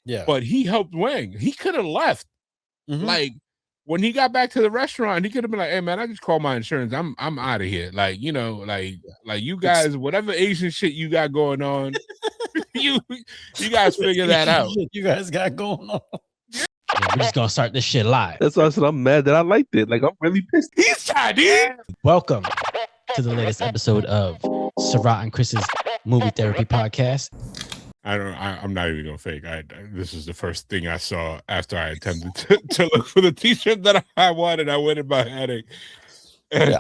Yeah. but he helped Wang. He could have left. Mhm. Like when he got back to the restaurant, he could have been like, "Hey man, I just called my insurance. I'm out of here." Like, like you guys, whatever Asian shit you got going on, you guys figure that out. You guys got going on. Yeah, we're just gonna start this shit live. That's why I said I'm mad that I liked it. Like I'm really pissed. He's Chinese. Welcome to the latest episode of Sarat and Chris's Movie Therapy Podcast. I'm not even gonna fake. This is the first thing I saw after I attempted to look for the T-shirt that I wanted. I went in my headache, and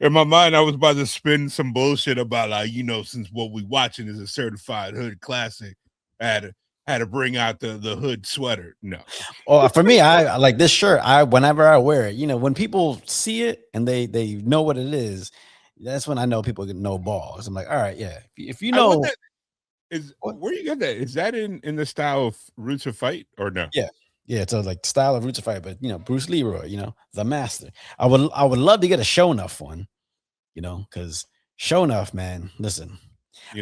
in my mind I was about to spin some bullshit about since what we watching is a certified hood classic, I had to bring out the hood sweater. No. Well, for me, I like this shirt. Whenever I wear it, when people see it and they know what it is, that's when I know people know balls. I'm like, all right, yeah. If you know. Where you get that? Is that in the style of Roots of Fight or no? Yeah, it's a like style of Roots of Fight, but Bruce Leroy, the master. I would love to get a Shonuff one, because Shonuff, man, listen,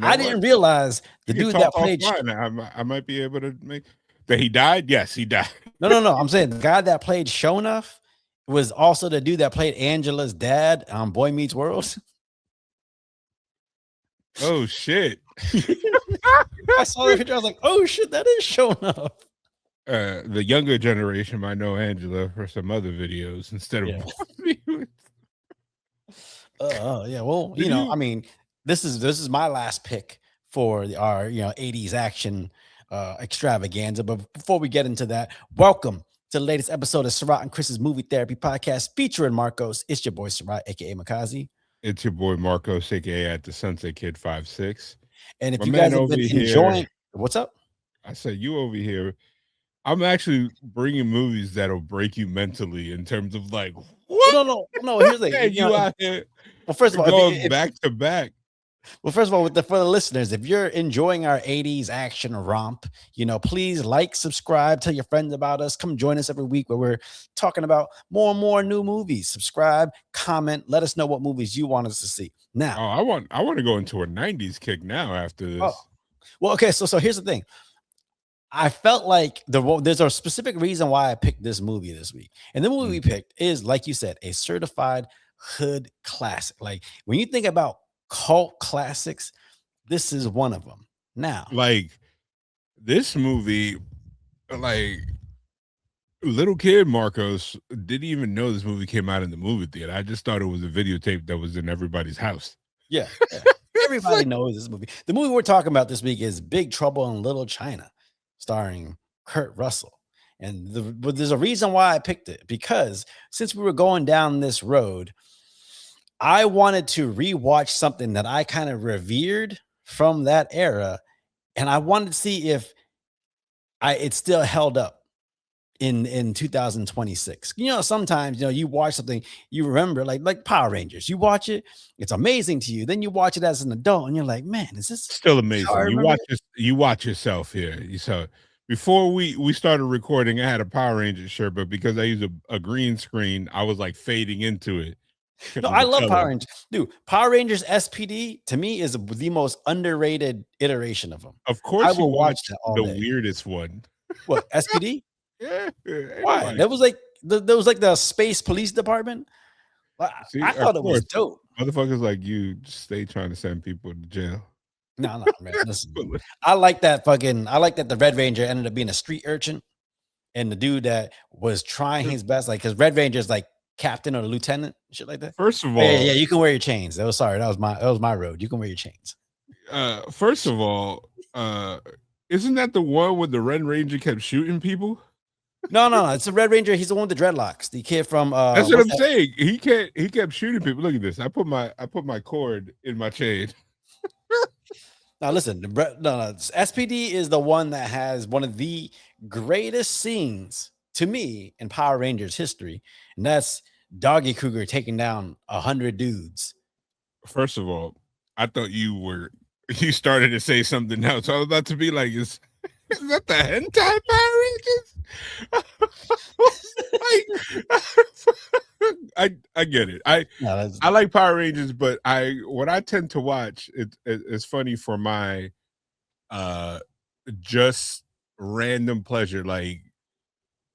I didn't realize the dude that played. I might be able to make that. He died. Yes, he died. No. I'm saying the guy that played Shonuff was also the dude that played Angela's dad on Boy Meets World. Oh shit. I saw the picture. I was like, "Oh shit, that is Shonuff." The younger generation might know Angela for some other videos instead of. Yeah. Well, I mean, this is my last pick for our 80s action extravaganza. But before we get into that, welcome to the latest episode of Sarat and Chris's Movie Therapy Podcast featuring Marcos. It's your boy Sarat, aka Makazi. It's your boy Marcos, aka at the Sunset Kid 5'6". And if you guys have been enjoying, what's up? I said you over here. I'm actually bringing movies that'll break you mentally in terms of like, what? No. Here's the thing. You out here. Well, first of all, going back to back. Well, first of all, for the listeners, if you're enjoying our 80s action romp, please like, subscribe, tell your friends about us. Come join us every week where we're talking about more and more new movies. Subscribe, comment, let us know what movies you want us to see. Now, I want to go into a 90s kick now after this. Oh. Well, okay, so here's the thing. I felt like there's a specific reason why I picked this movie this week. And the movie we picked is, like you said, a certified hood classic. Like when you think about cult classics, this is one of them. Now, like this movie, like little kid Marcos didn't even know this movie came out in the movie theater. I just thought it was a videotape that was in everybody's house. Yeah. Everybody knows this movie. The movie we're talking about this week is Big Trouble in Little China, starring Kurt Russell. And but there's a reason why I picked it, because since we were going down this road, I wanted to rewatch something that I kind of revered from that era, and I wanted to see if it still held up in 2026. Sometimes you watch something, you remember, like Power Rangers. You watch it, it's amazing to you. Then you watch it as an adult, and you're like, man, is this still amazing? You watch yourself here. So before we started recording, I had a Power Rangers shirt, but because I use a green screen, I was like fading into it. No, I love Power Rangers. Dude, Power Rangers SPD to me is the most underrated iteration of them. Of course, I will watch that all the day. Weirdest one. What, SPD? Yeah. Why? That was like the Space Police Department. I thought it was dope. Motherfuckers like you stay trying to send people to jail. No, man. Listen, I like that the Red Ranger ended up being a street urchin, and the dude that was trying his best, like, because Red Ranger's like captain or lieutenant, shit like that. First of all, yeah, you can wear your chains. That was my road. You can wear your chains. First of all, isn't that the one where the Red Ranger kept shooting people? No, it's the Red Ranger. He's the one with the dreadlocks. The kid from that's what I'm saying. He kept shooting people. Look at this. I put my cord in my chain. Now listen, SPD is the one that has one of the greatest scenes to me in Power Rangers history, and that's Doggy Cougar taking down 100 dudes. First of all, I thought you started to say something else. I was about to be like, is that the hentai Power Rangers? I get it. I like Power Rangers, but what I tend to watch it's funny for my just random pleasure, like,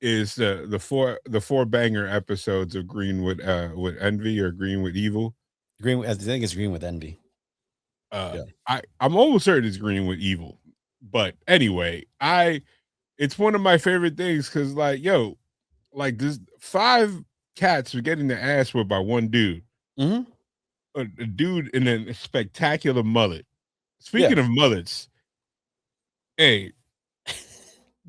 is the four banger episodes of Green with Envy or Green with Evil. I think it's Green with Envy. Uh, Yeah. I'm almost certain it's Green with Evil, but anyway, it's one of my favorite things because, like, yo, like this 5 cats were getting their ass whipped by one dude, Mm-hmm. a dude in a spectacular mullet. Yeah. Speaking of mullets, hey,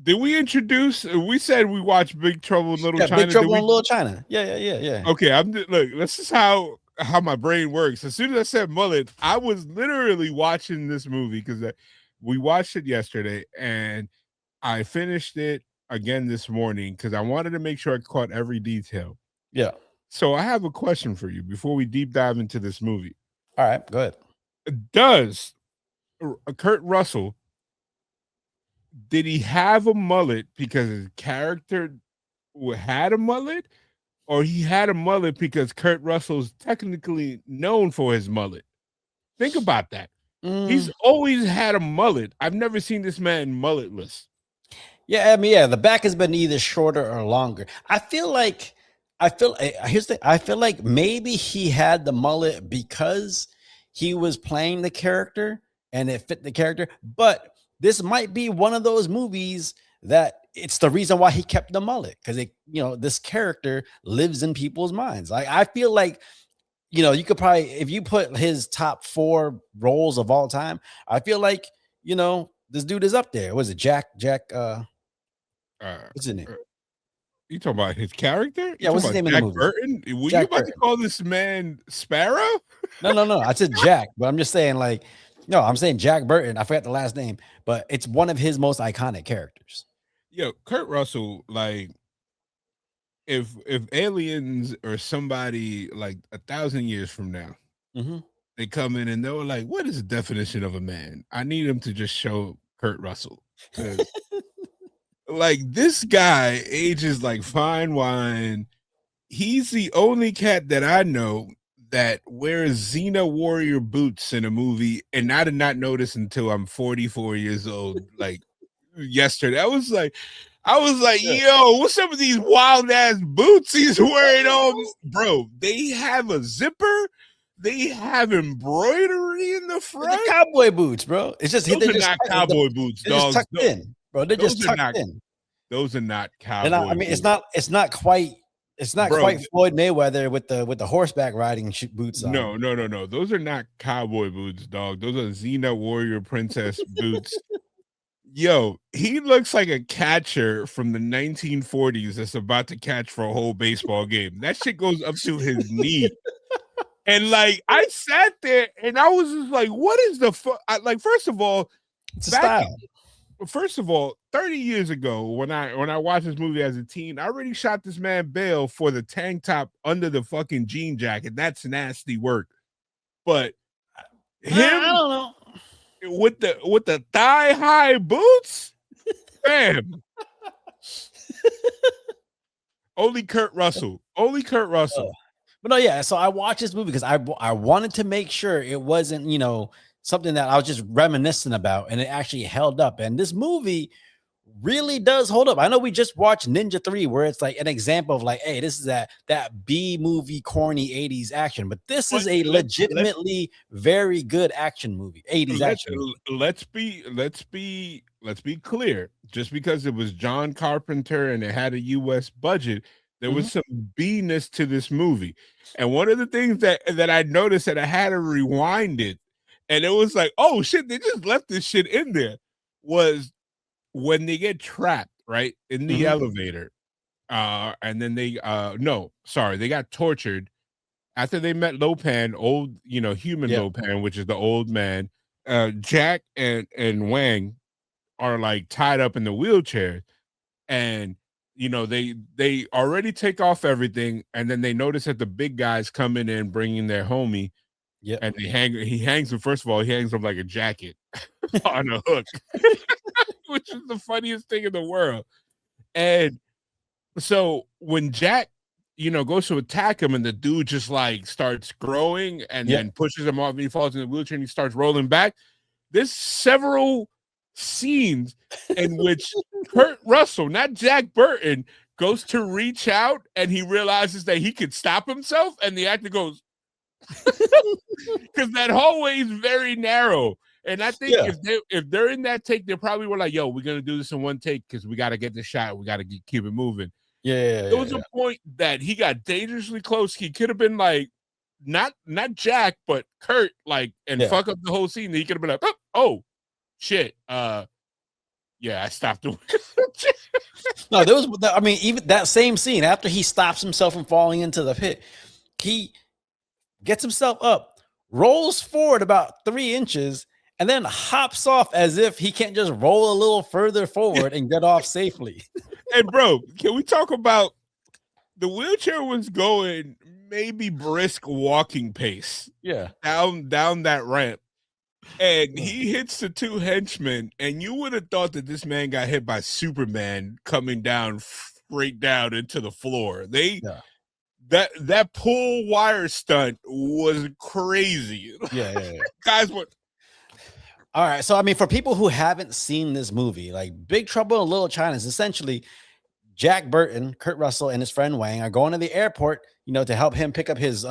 did we introduce? We said we watched Big Trouble in Little Yeah, China. Big Trouble Did in Little China. Yeah. Okay, look. This is how my brain works. As soon as I said mullet, I was literally watching this movie because we watched it yesterday, and I finished it again this morning because I wanted to make sure I caught every detail. Yeah. So I have a question for you before we deep dive into this movie. All right, go ahead. Does Kurt Russell, did he have a mullet because his character had a mullet, or he had a mullet because Kurt Russell's technically known for his mullet? Think about that. He's always had a mullet. I've never seen this man mulletless. Yeah, I mean, yeah, the back has been either shorter or longer. I feel like maybe he had the mullet because he was playing the character and it fit the character. But this might be one of those movies that it's the reason why he kept the mullet, because this character lives in people's minds. I feel like, you could probably, if you put his top 4 roles of all time, I feel like, this dude is up there. Was it Jack? What's his name? You talking about his character? Yeah, what's his name in the movie? Burton? Were Jack you about Burton. to call this man Sparrow? No. I said Jack, but I'm just saying, like, no, I'm saying Jack Burton. I forgot the last name, but it's one of his most iconic characters. Yo, Kurt Russell, like, if aliens or somebody like 1,000 years from now, they come in and they were like, "What is the definition of a man?" I need him to just show Kurt Russell. Like, this guy ages like fine wine. He's the only cat that I know that wears Xena warrior boots in a movie, and I did not notice until I'm 44 years old. Like, yesterday, I was like, yo, what's up with these wild ass boots he's wearing on? Bro, they have a zipper. They have embroidery in the front. They're cowboy boots, bro. It's just those are not cowboy boots, they're dog. just tucked in, bro. They're just tucked in. Those are not cowboy. I mean, it's not quite Floyd Mayweather with the horseback riding boots on. No. Those are not cowboy boots, dog. Those are Xena warrior princess boots. Yo, he looks like a catcher from the 1940s that's about to catch for a whole baseball game. That shit goes up to his knee. And, like, I sat there and I was just like, what is the fuck? Like, first of all, it's a style. First of all, 30 years ago, when I watched this movie as a teen, I already shot this man bail for the tank top under the fucking jean jacket. That's nasty work. But him, I don't know, with the thigh high boots, bam. Only Kurt Russell. But no, yeah. So I watched this movie because I wanted to make sure it wasn't, something that I was just reminiscing about, and it actually held up. And this movie really does hold up. I know we just watched Ninja 3, where it's like an example of like, hey, this is that B movie corny 80s action, but this is a legitimately very good action movie. 80s action movie. Let's be clear. Just because it was John Carpenter and it had a US budget, there was some B-ness to this movie. And one of the things that I noticed, that I had to rewind it, and it was like, oh shit, they just left this shit in there, was when they get trapped, right, in the elevator. And then they got tortured after they met Lopan, old, human Lopan, which is the old man. Jack and Wang are like tied up in the wheelchair, and they already take off everything, and then they notice that the big guys coming in bringing their homie. Yeah, and he hangs him. First of all, he hangs him like a jacket on a hook, which is the funniest thing in the world. And so when Jack, goes to attack him, and the dude just like starts growing and then pushes him off, and he falls in the wheelchair and he starts rolling back. There's several scenes in which Kurt Russell, not Jack Burton, goes to reach out and he realizes that he could stop himself, and the actor goes, because that hallway is very narrow. And I think if they're in that take, they probably were like, yo, we're going to do this in one take because we got to get the shot. We got to keep it moving. There was a point that he got dangerously close. He could have been like, not Jack, but Kurt, like, and fuck up the whole scene. He could have been like, oh, shit. I stopped doing it. No, there was, I mean, even that same scene, after he stops himself from falling into the pit, he gets himself up, rolls forward about 3 inches, and then hops off as if he can't just roll a little further forward and get off safely. And bro, can we talk about the wheelchair was going maybe brisk walking pace. Yeah. Down that ramp. And he hits the 2 henchmen, and you would have thought that this man got hit by Superman coming down straight down into the floor. That pull wire stunt was crazy. Yeah. Guys, what? All right. So, I mean, for people who haven't seen this movie, like Big Trouble in Little China is essentially Jack Burton, Kurt Russell, and his friend Wang are going to the airport, to help him pick up his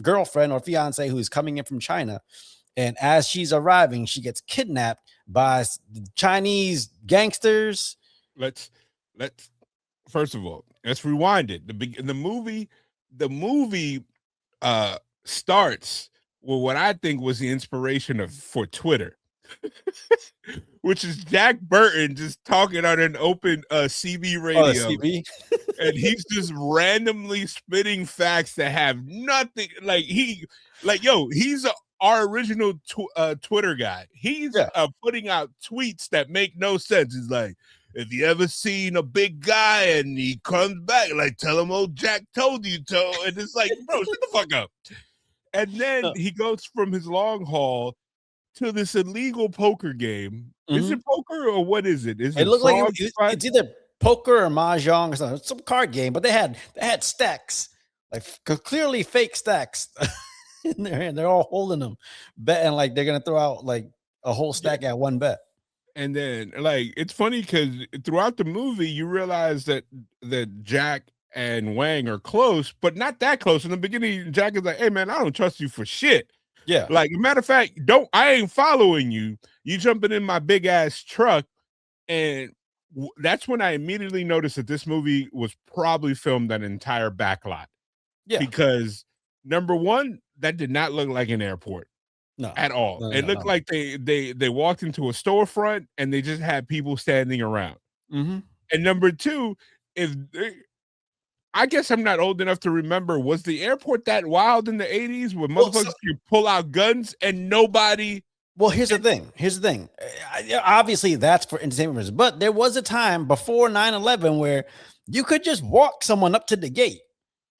girlfriend or fiance who is coming in from China. And as she's arriving, she gets kidnapped by Chinese gangsters. Let's first of all, let's rewind it. The movie starts with what I think was the inspiration for Twitter, which is Jack Burton just talking on an open CB radio, and he's just randomly spitting facts that have nothing. He's our original Twitter guy. He's putting out tweets that make no sense. He's like, if you ever seen a big guy and he comes back, like, tell him old Jack told you to. And it's like, bro, shut the fuck up. And then he goes from his long haul to this illegal poker game. Mm-hmm. Is it poker or what is it? It looked like it's either poker or mahjong or something. It's some card game, but they had stacks, like clearly fake stacks. In there, and they're all holding them, betting like they're gonna throw out like a whole stack at one bet. And then, like, it's funny because throughout the movie, you realize that Jack and Wang are close, but not that close. In the beginning, Jack is like, "Hey, man, I don't trust you for shit." Yeah, like, matter of fact, I ain't following you. You jumping in my big ass truck, and that's when I immediately noticed that this movie was probably filmed an entire backlot. Yeah, because number one, that did not look like an airport. No, at all. No, it looked like they walked into a storefront and they just had people standing around. Mm-hmm. And number two, I guess I'm not old enough to remember, was the airport that wild in the 80s where motherfuckers could pull out guns and nobody? Well, here's the thing. Obviously, that's for entertainment reasons. But there was a time before 9/11 where you could just walk someone up to the gate.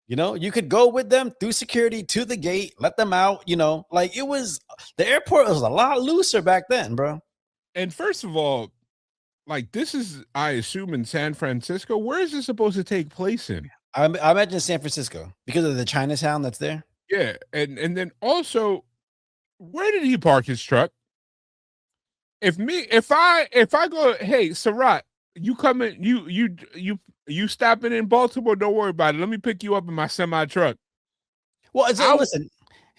You could go with them through security to the gate, let them out, like the airport was a lot looser back then, bro. And first of all, like, this is, I assume, in San Francisco. Where is this supposed to take place in? I imagine San Francisco because of the Chinatown that's there. Yeah. And then also, where did he park his truck? If I go, hey, Sarat, you coming, you stopping in Baltimore, don't worry about it. Let me pick you up in my semi truck. Well, listen,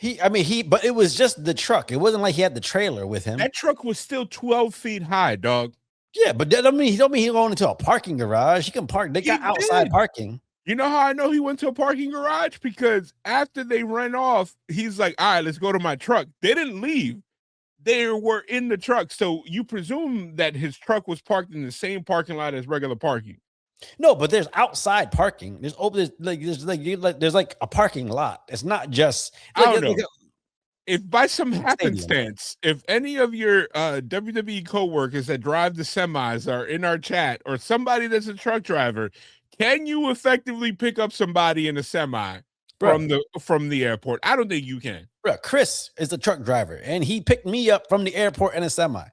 but it was just the truck. It wasn't like he had the trailer with him. That truck was still 12 feet high, dog. Yeah, but that, he don't mean he going into a parking garage. He can park. They got outside parking. You know how I know he went to a parking garage? Because after they ran off, he's like, all right, let's go to my truck. They didn't leave. They were in the truck. So you presume that his truck was parked in the same parking lot as regular parking. No, but there's outside parking. There's a parking lot. It's not just. I don't know. If by some happenstance, if any of your WWE coworkers that drive the semis are in our chat, or somebody that's a truck driver, can you effectively pick up somebody in a semi from the airport? I don't think you can. Bro, Chris is the truck driver, and he picked me up from the airport in a semi.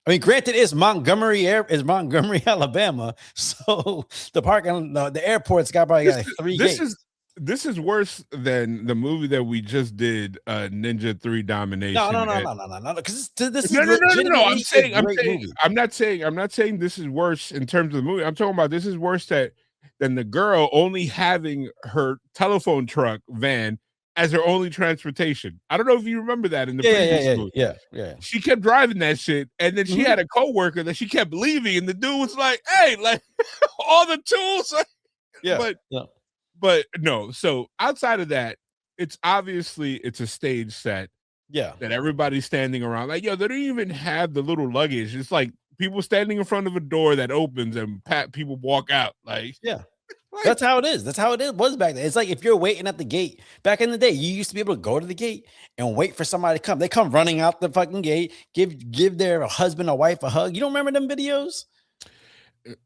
I mean, granted, it's Montgomery, Alabama, so the airport's got 3 gates. this is worse than the movie that we just did, Ninja 3 Domination. No. Because this is No. legitimately a great movie. I'm not saying this is worse in terms of the movie. I'm talking about this is worse than the girl only having her telephone truck van as her only transportation. I don't know if you remember that in the previous movie. Yeah. She kept driving that shit, and then she had a coworker that she kept leaving, and the dude was like, "Hey, like all the tools." But no. So outside of that, it's a stage set. Yeah. That everybody's standing around. Like, yo, they don't even have the little luggage. It's like people standing in front of a door that opens and people walk out. Like, yeah. That's how it is. That's how it was back then. It's like if you're waiting at the gate. Back in the day, you used to be able to go to the gate and wait for somebody to come. They come running out the fucking gate, give their husband or wife a hug. You don't remember them videos?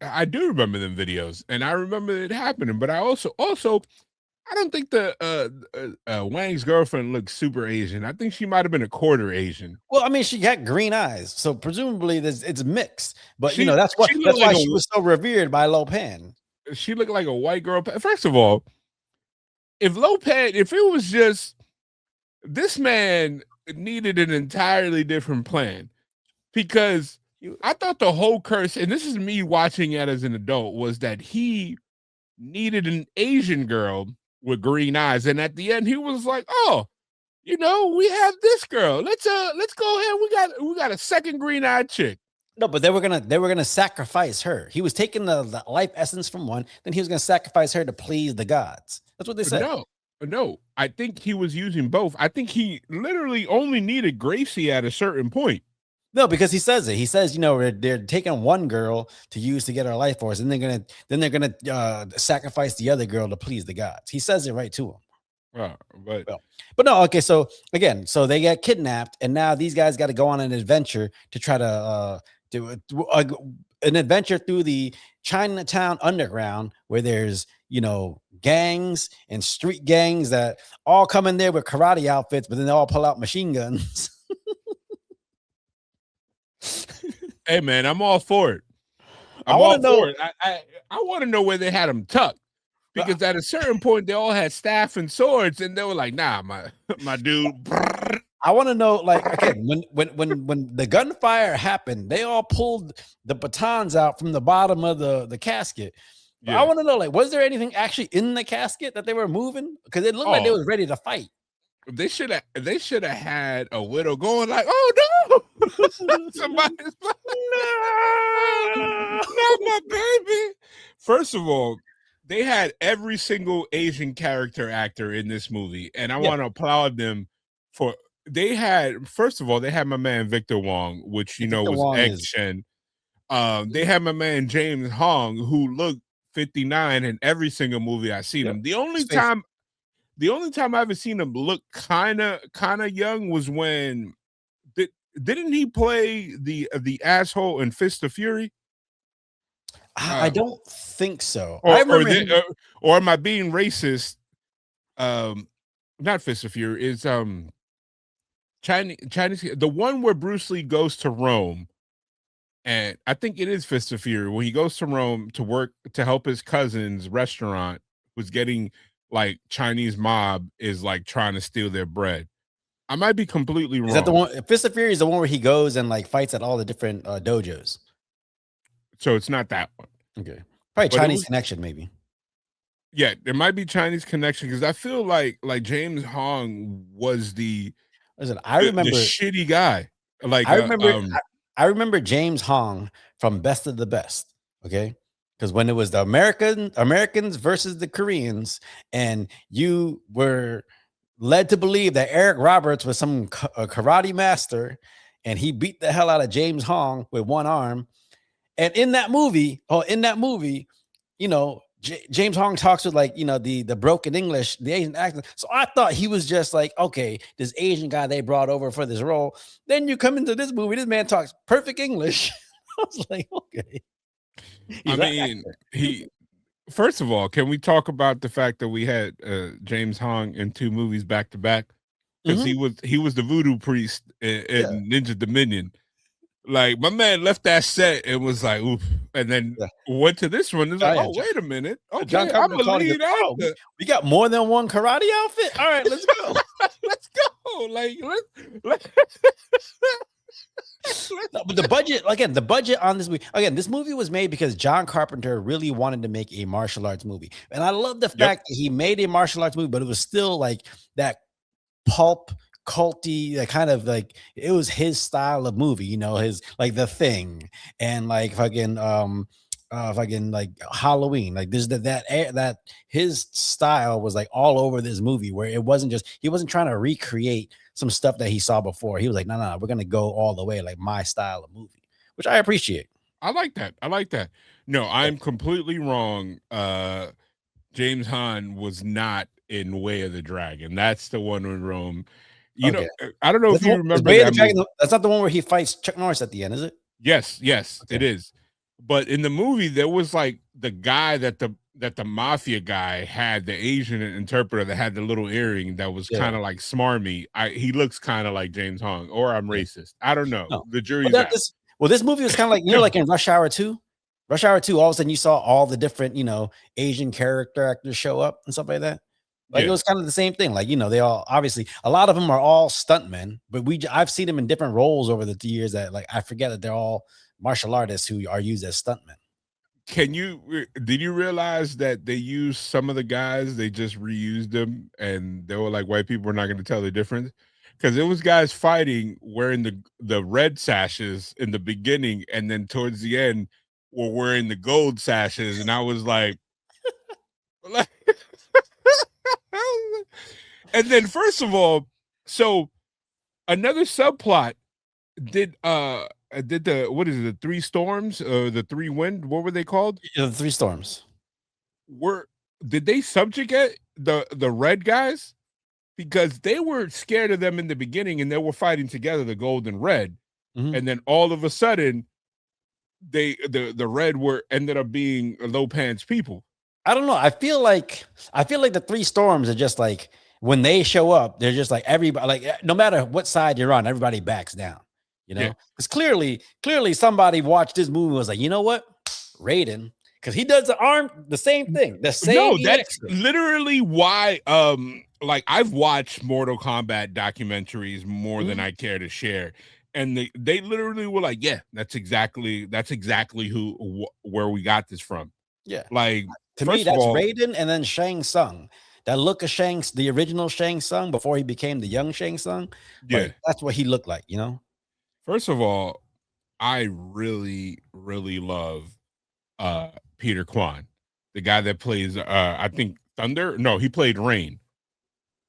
I do remember them videos, and I remember it happening. But I also, I don't think the Wang's girlfriend looks super Asian. I think she might have been a quarter Asian. Well, I mean, she got green eyes, so presumably it's mixed. But that's why she was so revered by Lopan. She looked like a white girl. First of all, if it was just this man needed an entirely different plan, because I thought the whole curse, and this is me watching it as an adult, was that he needed an Asian girl with green eyes, and at the end he was like, "Oh, we have this girl. Let's go ahead. We got a second green-eyed chick." No, but they were gonna sacrifice her. He was taking the life essence from one, then he was gonna sacrifice her to please the gods. That's what they said. No. I think he was using both. I think he literally only needed Gracie at a certain point. No, because he says it. He says, they're taking one girl to use to get her life force, and they're gonna sacrifice the other girl to please the gods. He says it right to him. But no, okay. So again, they get kidnapped, and now these guys got to go on an adventure to try to do an adventure through the Chinatown underground, where there's gangs and street gangs that all come in there with karate outfits, but then they all pull out machine guns. Hey man, I'm all for it. I want to know where they had them tucked, because at a certain point they all had staff and swords, and they were like, "Nah, my dude." I want to know, like, again, when the gunfire happened, they all pulled the batons out from the bottom of the casket. Yeah. I want to know, like, was there anything actually in the casket that they were moving? Because it looked like they was ready to fight. They should have had a widow going like, "Oh no, somebody's like, no, not my baby." First of all, they had every single Asian character actor in this movie, and I want to applaud them for. First of all, they had my man Victor Wong, which was Egg Shen. They had my man James Hong, who looked 59 in every single movie I've seen him. The only time I ever seen him look kind of young was when didn't he play the asshole in Fist of Fury? I don't think so. Or am I being racist? Not Fist of Fury. It's Chinese, the one where Bruce Lee goes to Rome, and I think it is Fist of Fury, when he goes to Rome to work to help his cousin's restaurant, who's getting like Chinese mob is like trying to steal their bread. I might be completely wrong. Is that the one? Fist of Fury is the one where he goes and like fights at all the different dojos. So it's not that one. Okay, probably Chinese Connection, maybe. Yeah, there might be Chinese Connection, because I feel like James Hong was the shitty guy. Like I remember James Hong from Best of the Best. Okay. Because when it was the Americans versus the Koreans, and you were led to believe that Eric Roberts was some karate master, and he beat the hell out of James Hong with one arm. And in that movie, James Hong talks with the broken English, the Asian accent. So I thought he was just like, okay, this Asian guy they brought over for this role. Then you come into this movie, this man talks perfect English. I was like, okay. First of all, can we talk about the fact that we had James Hong in 2 movies back to back? Because he was the voodoo priest in Ninja Dominion. Like my man left that set and was like, "Oof," and then Yeah. went to this one. It's Oh, like, yeah, "Oh, wait a minute, John okay, I'm Carpenter a called. He goes, lead "Oh, actor. we got more than one karate outfit. All right, let's go." Let's go. Like, let's No, but the budget on this movie, again, this movie was made because John Carpenter really wanted to make a martial arts movie. And I love the Yep. fact that he made a martial arts movie, but it was still like that pulp culty, that kind of like it was his style of movie, his like The Thing and like fucking like Halloween. Like there's that his style was like all over this movie where it wasn't just he wasn't trying to recreate some stuff that he saw before. He was like, no, we're gonna go all the way, like my style of movie, which I appreciate. I like that. I like that. No, I'm completely wrong. James Hahn was not in Way of the Dragon. That's the one with Rome. Okay. I don't know if you remember Way of that the Dragon, movie. that's not the one where he fights Chuck Norris at the end, is it? Yes, Okay. it is. But in the movie, there was like the guy that the mafia guy had, the Asian interpreter that had the little earring that was Yeah. kind of like smarmy. He looks kind of like James Hong, or I'm racist. I don't know. No. The jury's Well, out. this movie was kind of like, like in Rush Hour 2. Rush Hour 2, all of a sudden you saw all the different, Asian character actors show up and stuff like that. Like it was kind of the same thing. Like, they all obviously a lot of them are all stuntmen, but I've seen them in different roles over the years that like I forget that they're all martial artists who are used as stuntmen. Did you realize that they used some of the guys, they just reused them and they were like, white people are not going to tell the difference? Because it was guys fighting wearing the red sashes in the beginning, and then towards the end were wearing the gold sashes, and I was like and then first of all, so another subplot did the what is it, the three storms or the three wind, what were they called? The Three Storms. Did they subjugate the red guys? Because they were scared of them in the beginning and they were fighting together, the gold and red. And then all of a sudden the red ended up being low pants people. I don't know. I feel like the Three Storms are just like when they show up, they're just like everybody, like no matter what side you're on, everybody backs down. Because clearly somebody watched this movie and was like, you know what, Raiden, because he does the same thing, the same. No, that's literally why. Like I've watched Mortal Kombat documentaries more than I care to share, and they literally were like, yeah, that's exactly where we got this from. Yeah, like to me, that's Raiden, and then Shang Tsung. That look of the original Shang Tsung before he became the young Shang Tsung. Yeah, like, that's what he looked like. First of all, I really, really love Peter Kwan, the guy that plays I think Thunder. No, he played Rain.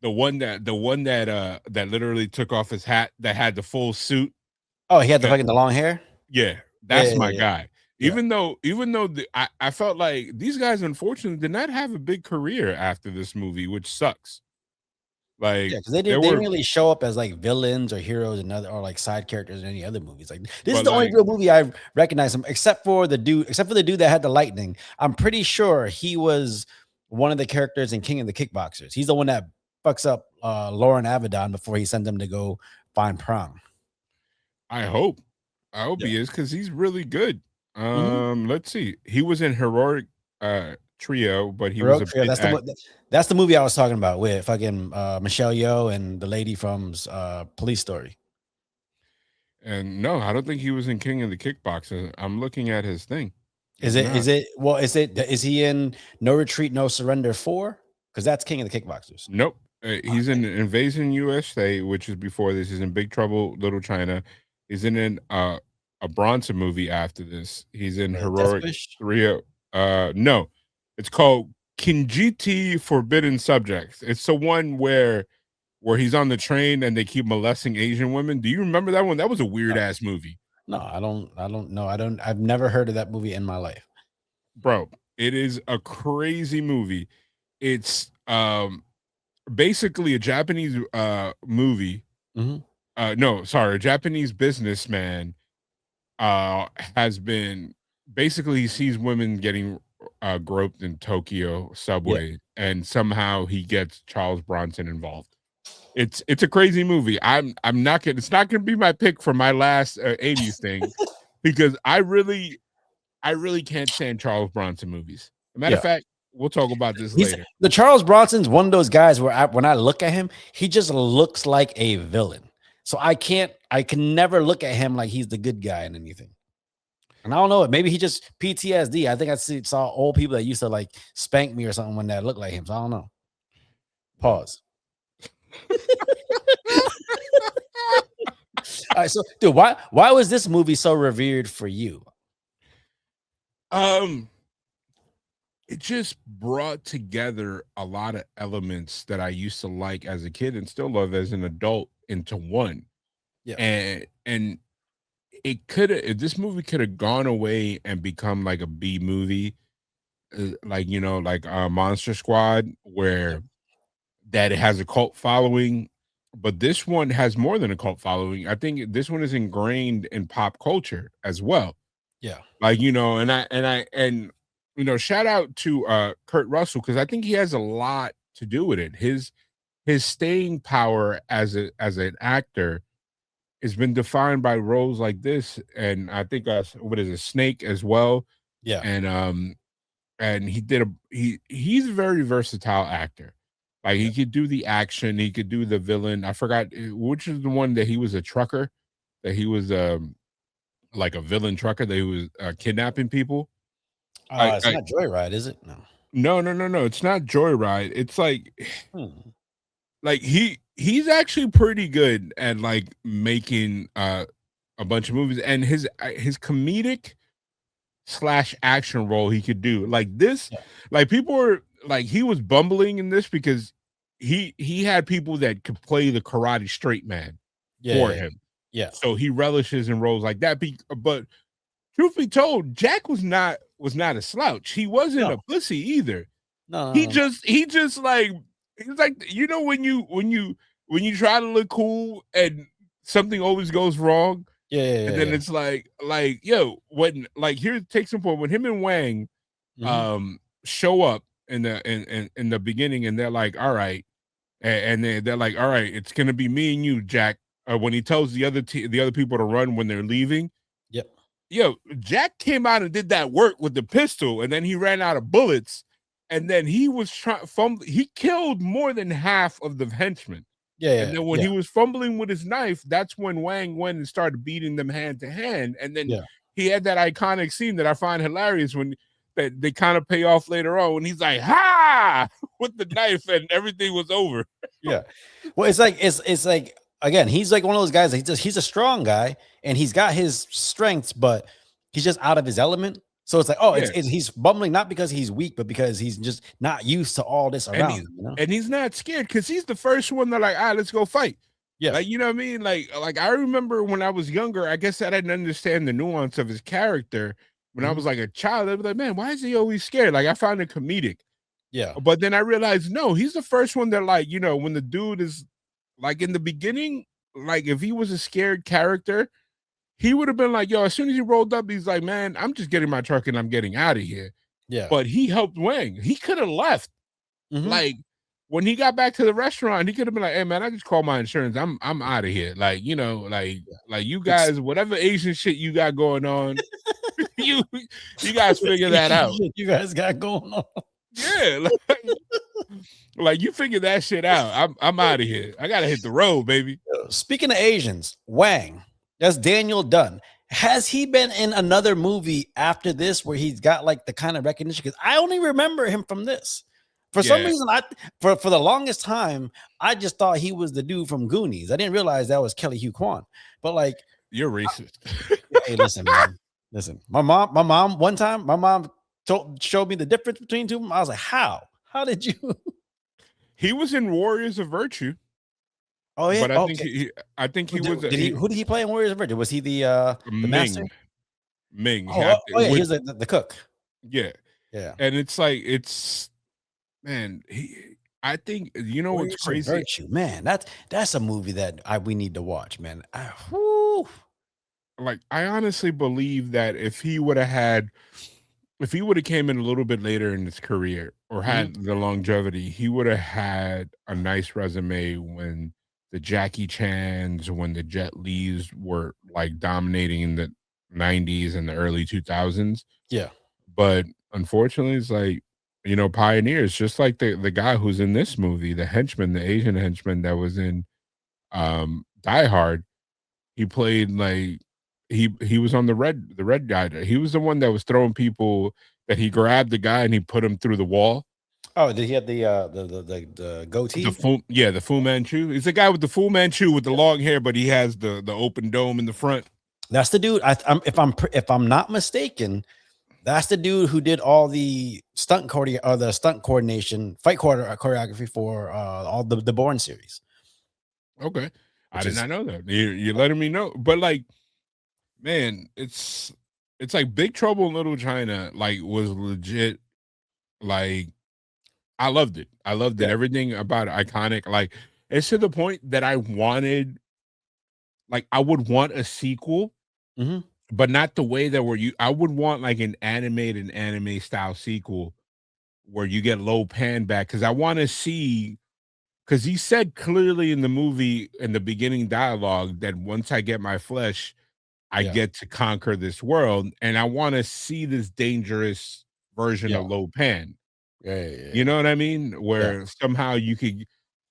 The one that literally took off his hat, that had the full suit. Oh, he had the long hair. Yeah, that's my guy. Yeah. Even though I felt like these guys unfortunately did not have a big career after this movie, which sucks. Like because they didn't really show up as like villains or heroes or like side characters in any other movies. Like this is the only real movie I recognize him, except for the dude that had the lightning. I'm pretty sure he was one of the characters in King of the Kickboxers. He's the one that fucks up Lauren Avedon before he sends him to go find prom. I hope he is, because he's really good. Let's see. He was in Heroic Trio, but he was a Trio, that's the movie I was talking about with fucking Michelle Yeoh and the lady from Police Story. And no, I don't think he was in King of the Kickboxers. I'm looking at his thing. Is he in No Retreat, No Surrender 4? Because that's King of the Kickboxers. Nope. He's in Invasion USA, which is before this. He's in Big Trouble Little China. He's in a Bronson movie after this. He's in Heroic Trio. No, it's called Kinjiti Forbidden Subjects. It's the one where he's on the train and they keep molesting Asian women. Do you remember that one? That was a weird ass movie. No, I don't know. I've never heard of that movie in my life. Bro, it is a crazy movie. It's basically a Japanese movie. A Japanese businessman has been basically, he sees women getting groped in Tokyo subway, and somehow he gets Charles Bronson involved. It's a crazy movie. I'm not gonna. It's not gonna be my pick for my last '80s thing because I really can't stand Charles Bronson movies. As a matter of Yeah. fact, we'll talk about this He's later. the Charles Bronson's one of those guys where when I look at him, he just looks like a villain. So I can never look at him like he's the good guy in anything. And I don't know, maybe he just PTSD. I think saw old people that used to like spank me or something when that looked like him. So I don't know. Pause. All right, so dude, why was this movie so revered for you? It just brought together a lot of elements that I used to like as a kid and still love as an adult into one. Yeah. And it could have this movie could have gone away and become like a B movie, like like Monster Squad, where that it has a cult following, but this one has more than a cult following. I think this one is ingrained in pop culture as well. Yeah. Like, and shout out to Kurt Russell, because I think he has a lot to do with it. His staying power as an actor has been defined by roles like this, and I think what is it, Snake as well. Yeah. And he's a very versatile actor. Like he could do the action, he could do the villain. I forgot which is the one that he was a trucker, that he was like a villain trucker that he was kidnapping people. It's not Joyride, is it? No. It's not Joyride. It's like, like he's actually pretty good at like making a bunch of movies, and his comedic / action role he could do like this. Yeah. Like people were like, he was bumbling in this because he had people that could play the karate straight man for him. Yeah. So he relishes in roles like that. But truth be told, Jack was not a slouch. He wasn't a pussy either. No. He just like, he's like, when you try to look cool and something always goes wrong. And then it's like, yo, when like here take some point when him and Wang show up in the beginning, and they're like, all right, and they're like, all right, it's gonna be me and you, Jack. When he tells the other people to run when they're leaving. Yep. Yo, Jack came out and did that work with the pistol, and then he ran out of bullets, and then he was he killed more than half of the henchmen. And then when he was fumbling with his knife, that's when Wang went and started beating them hand to hand. And then he had that iconic scene that I find hilarious when they kind of pay off later on when he's like, ha, with the knife, and everything was over. Yeah. Well, it's like, again, he's like one of those guys. He's a strong guy and he's got his strengths, but he's just out of his element. So it's like, he's bumbling, not because he's weak, but because he's just not used to all this around him. And he's not scared because he's the first one that like, let's go fight. Yeah. Like, you know what I mean? Like I remember when I was younger, I guess I didn't understand the nuance of his character. When I was like a child, I'd be like, man, why is he always scared? Like I found it comedic. Yeah. But then I realized, no, he's the first one that like, when the dude is like in the beginning, like if he was a scared character, he would have been like, yo, as soon as he rolled up, he's like, man, I'm just getting my truck and I'm getting out of here. Yeah. But he helped Wang. He could have left. Like when he got back to the restaurant, he could have been like, hey man, I just called my insurance. I'm out of here. Like, like you guys, whatever Asian shit you got going on, you guys figure that out. You guys got going on. Yeah. Like you figure that shit out. I'm out of here. I gotta hit the road, baby. Speaking of Asians, Wang, that's Daniel Dunn. Has he been in another movie after this where he's got like the kind of recognition? Because I only remember him from this. For some reason, for the longest time, I just thought he was the dude from Goonies. I didn't realize that was Kelly Hugh Kwan. But like, you're racist. Hey, listen, man. Listen, my mom, one time, showed me the difference between two of them. I was like, how? How did you? He was in Warriors of Virtue. Oh yeah, but I think he was. Who did he play in Warriors of Virtue? Was he the master? Ming. He was the cook. Yeah. And it's like man. I think Warriors what's crazy. Virtue, man. That's a movie that we need to watch, man. Like I honestly believe that if he would have came in a little bit later in his career or had the longevity, he would have had a nice resume when the Jackie Chans, when the Jet Lis were like dominating in the 90s and the early 2000s. Yeah. But unfortunately, it's like, pioneers, just like the guy who's in this movie, the henchman, the Asian henchman that was in Die Hard. He played like he was on the red guy. He was the one that was throwing people, that he grabbed the guy and he put him through the wall. Oh, did he have the goatee? The Fu Manchu. He's the guy with the Fu Manchu with the long hair, but he has the open dome in the front. That's the dude. If I'm not mistaken, that's the dude who did all the stunt coordination, choreography for all the Bourne series. Okay, I did not know that. You're letting me know, but like, man, it's like Big Trouble in Little China. Like, was legit. Like, I loved it. I loved it. Everything about it, iconic. Like, it's to the point that I would want a sequel, but not the way that I would want like an animated anime style sequel where you get Lo Pan back, because I want to see, because he said clearly in the movie, in the beginning dialogue, that once I get my flesh, I get to conquer this world, and I want to see this dangerous version of Lo Pan. You know what I mean? Where somehow you could,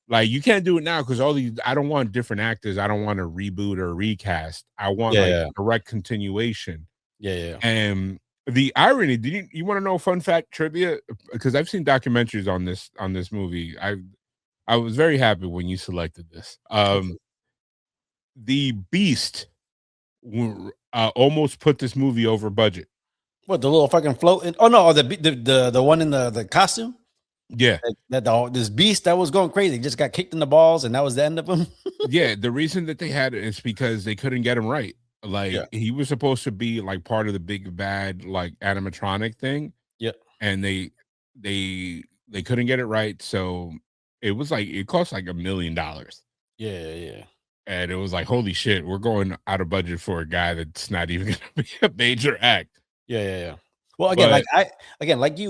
like, you can't do it now because I don't want different actors. I don't want to reboot or recast. I want direct continuation. Yeah. And the irony, you want to know fun fact trivia? Because I've seen documentaries on this movie. I was very happy when you selected this. The Beast almost put this movie over budget. What, the little fucking float? Oh no, the one in the costume. Yeah, this beast that was going crazy just got kicked in the balls, and that was the end of him. Yeah, the reason that they had it is because they couldn't get him right. Like, he was supposed to be like part of the big bad like animatronic thing. Yeah, and they couldn't get it right, so it was like it cost like $1 million. Yeah. And it was like, holy shit, we're going out of budget for a guy that's not even gonna be a major act. Yeah. Well, again,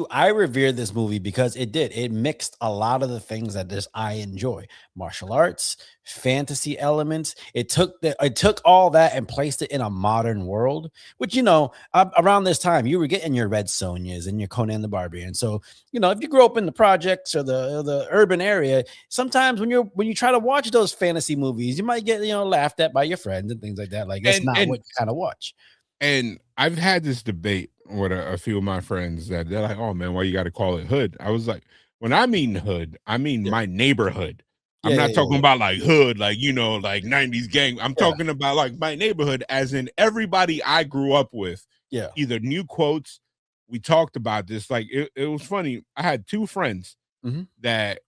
I revere this movie because it mixed a lot of the things that I enjoy: martial arts, fantasy elements. It took all that and placed it in a modern world, which, around this time you were getting your Red Sonjas and your Conan the Barbarian. So, if you grew up in the projects or the urban area, sometimes when you try to watch those fantasy movies, you might get laughed at by your friends and things like that. Like, it's not what you kind of watch. And I've had this debate with a few of my friends that they're like, "Oh man, why you got to call it hood?" I was like, when I mean hood, I mean my neighborhood. I'm not talking about like hood, like, like 90s gang. I'm talking about like my neighborhood, as in everybody I grew up with. Yeah. Either new quotes. We talked about this. Like, it was funny. I had two friends that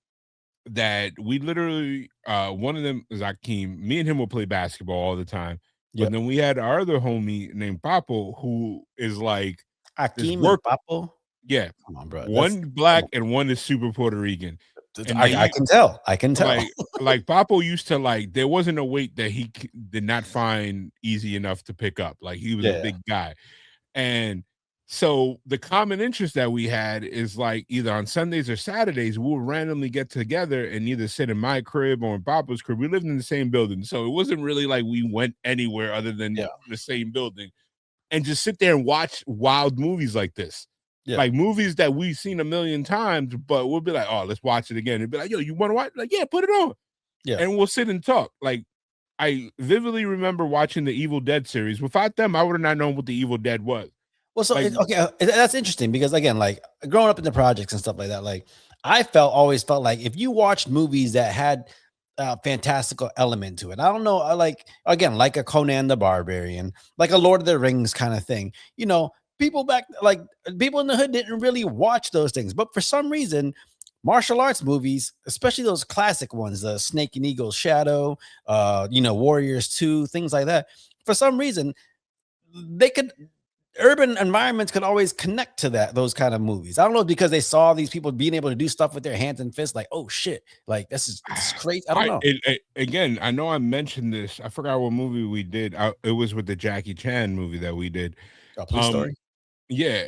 we literally, one of them is Akeem. Me and him will play basketball all the time. But then we had our other homie named Papo, who is like Akeem and Papo. Yeah, come on, bro. One black and one is super Puerto Rican. And I can tell. Like Papo used to, like, there wasn't a weight that he did not find easy enough to pick up. Like, he was a big guy, and so the common interest that we had is like either on Sundays or Saturdays, we would randomly get together and either sit in my crib or in Papa's crib. We lived in the same building, so it wasn't really like we went anywhere other than the same building, and just sit there and watch wild movies like this. Like movies that we've seen 1 million times, but we'll be like, "Oh, let's watch it again." And be like, "Yo, you want to watch?" Like, "Yeah, put it on." Yeah, and we'll sit and talk. Like, I vividly remember watching the Evil Dead series. Without them, I would have not known what the Evil Dead was. Well, so like, that's interesting because, again, like growing up in the projects and stuff like that, like I always felt like if you watched movies that had fantastical element to it, I don't know, like again, like a Conan the Barbarian, like a Lord of the Rings kind of thing, people in the hood didn't really watch those things, but for some reason, martial arts movies, especially those classic ones, the Snake and Eagle's Shadow, Warriors 2, things like that, for some reason, urban environments could always connect to those kind of movies. I don't know, because they saw these people being able to do stuff with their hands and fists, like, oh shit, like this is crazy. I don't know. Again, I know I mentioned this. I forgot what movie we did. It was with the Jackie Chan movie that we did. Police Story. Yeah,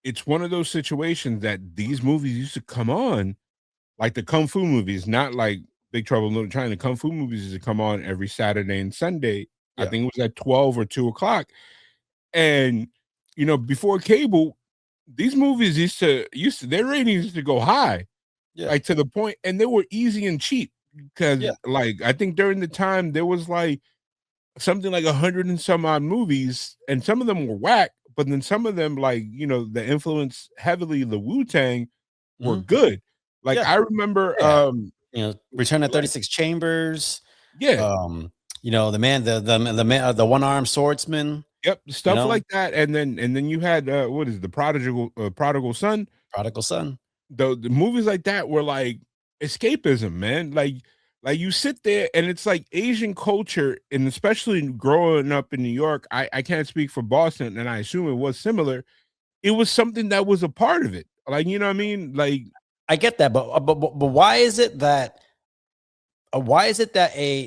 it's one of those situations that these movies used to come on, like the kung fu movies, not like Big Trouble in Little China, kung fu movies used to come on every Saturday and Sunday. I Yeah. think it was at 12 or 2 o'clock. And before cable, these movies used to their ratings used to go high, Yeah. like to the point, and they were easy and cheap because like I think during the time there was like something like 100 and some odd movies, and some of them were whack, but then some of them, like, that influenced heavily the Wu-Tang were good. Like I remember Return of 36 Chambers. Yeah. The man, the one-armed swordsman. Yep, stuff like that. And then you had what is it, the prodigal son? Prodigal Son. The movies like that were like escapism, man. Like you sit there and it's like Asian culture, and especially growing up in New York, I can't speak for Boston, and I assume it was similar. It was something that was a part of it. Like, you know what I mean? Like, I get that, but why is it that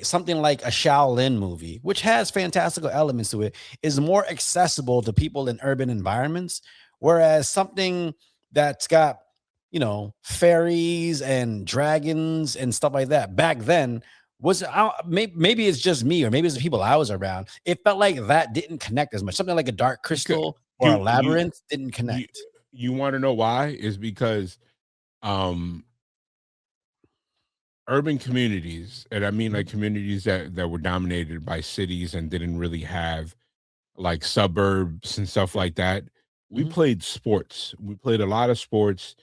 something like a Shaolin movie, which has fantastical elements to it, is more accessible to people in urban environments, whereas something that's got fairies and dragons and stuff like that back then was, maybe it's just me, or maybe it's the people I was around, it felt like that didn't connect as much. Something like a Dark Crystal or a Labyrinth didn't connect. You want to know why? Is because urban communities, and I mean like communities that were dominated by cities and didn't really have like suburbs and stuff like that, we played sports. We played a lot of sports,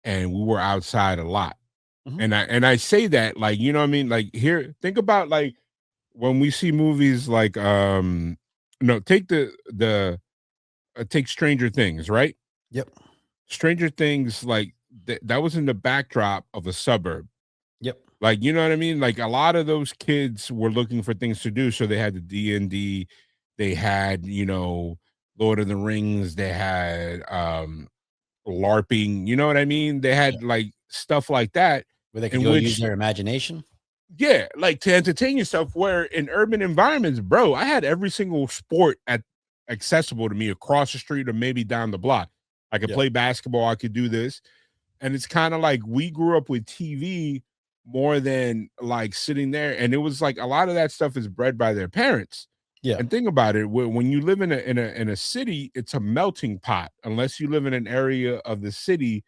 and we were outside a lot. And I say that, like, you know what I mean? Like, here, think about like when we see movies like take take Stranger Things, right? Yep. Stranger Things, like that was in the backdrop of a suburb. Yep. Like, you know what I mean? Like a lot of those kids were looking for things to do. So they had the D&D, they had, Lord of the Rings, they had LARPing, you know what I mean? They had like stuff like that. Where they could use their imagination. Yeah, like to entertain yourself. Where in urban environments, bro, I had every single sport accessible to me across the street or maybe down the block. I could play basketball, I could do this. And it's kind of like we grew up with TV more than like sitting there. And it was like a lot of that stuff is bred by their parents. Yeah. And think about it, when you live in a city, it's a melting pot, unless you live in an area of the city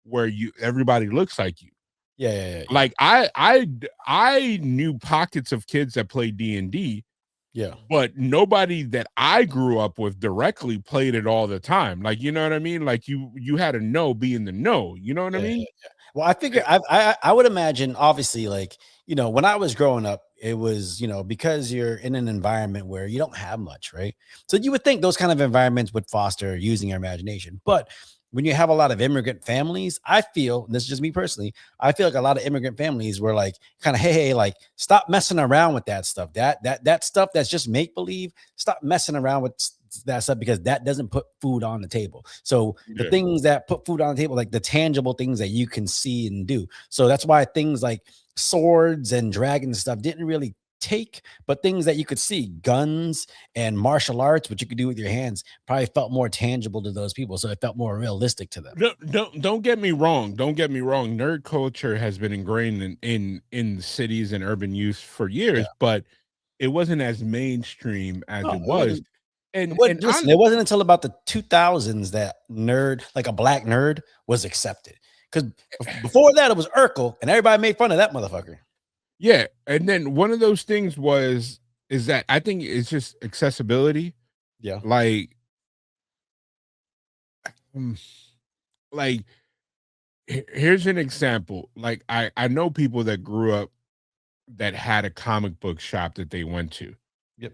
where everybody looks like you. Yeah. Like I knew pockets of kids that played D&D. Yeah. But nobody that I grew up with directly played it all the time. Like, you know what I mean? Like you had to be in the know. You know what I mean? Yeah. Well, I figure I would imagine, obviously, like, when I was growing up, it was, because you're in an environment where you don't have much, right? So you would think those kind of environments would foster using your imagination. But when you have a lot of immigrant families, I feel, and this is just me personally, I feel like a lot of immigrant families were like, kind of, hey, like, stop messing around with that stuff. That stuff that's just make believe. Stop messing around with that stuff, because that doesn't put food on the table. So the things that put food on the table, like the tangible things that you can see and do. So that's why things like swords and dragons stuff didn't really take, but things that you could see, guns and martial arts, which you could do with your hands, probably felt more tangible to those people. So it felt more realistic to them. Don't get me wrong. Don't get me wrong. Nerd culture has been ingrained in cities and urban youth for years, but it wasn't as mainstream as it was. And listen, it wasn't until about the 2000s that a black nerd was accepted. Because before that, it was Urkel, and everybody made fun of that motherfucker. Yeah, and then one of those things is that I think it's just accessibility. Yeah, like here's an example. Like I know people that grew up that had a comic book shop that they went to. Yep.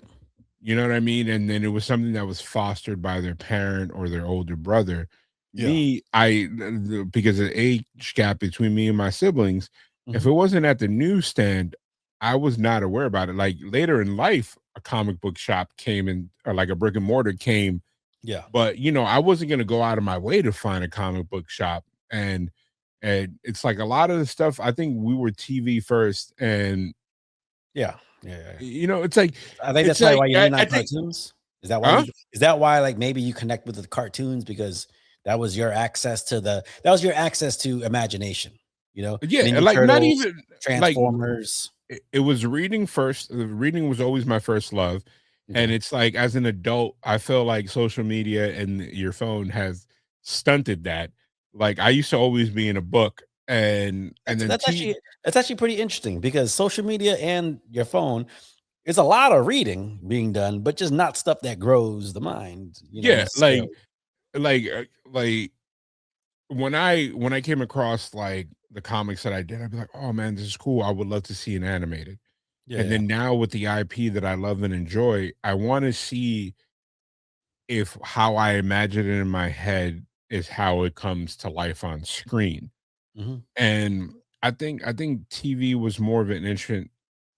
You know what I mean? And then it was something that was fostered by their parent or their older brother. Me, because of the age gap between me and my siblings, if it wasn't at the newsstand, I was not aware about it. Like later in life, a comic book shop came in, or like a brick and mortar came. Yeah. But I wasn't going to go out of my way to find a comic book shop. And it's like a lot of the stuff, I think we were TV first. And yeah. It's like, I think that's why you're not cartoons. Is that why? Is that why, like, maybe you connect with the cartoons because that was your access to imagination? Yeah, Ninja like not Turtles, even like Transformers. it was reading first. Reading was always my first love. And Okay. it's like as an adult, I feel like social media and your phone has stunted that. Like I used to always be in a book and That's then that's T actually that's actually pretty interesting because social media and your phone is a lot of reading being done, but just not stuff that grows the mind, yeah, necessarily. like when I came across like the comics that I did, I'd be like, "Oh man, this is cool. I would love to see it animated." Yeah, And yeah. then now with the IP that I love and enjoy, I want to see if how I imagine it in my head is how it comes to life on screen. Mhm. And I think TV was more of an instant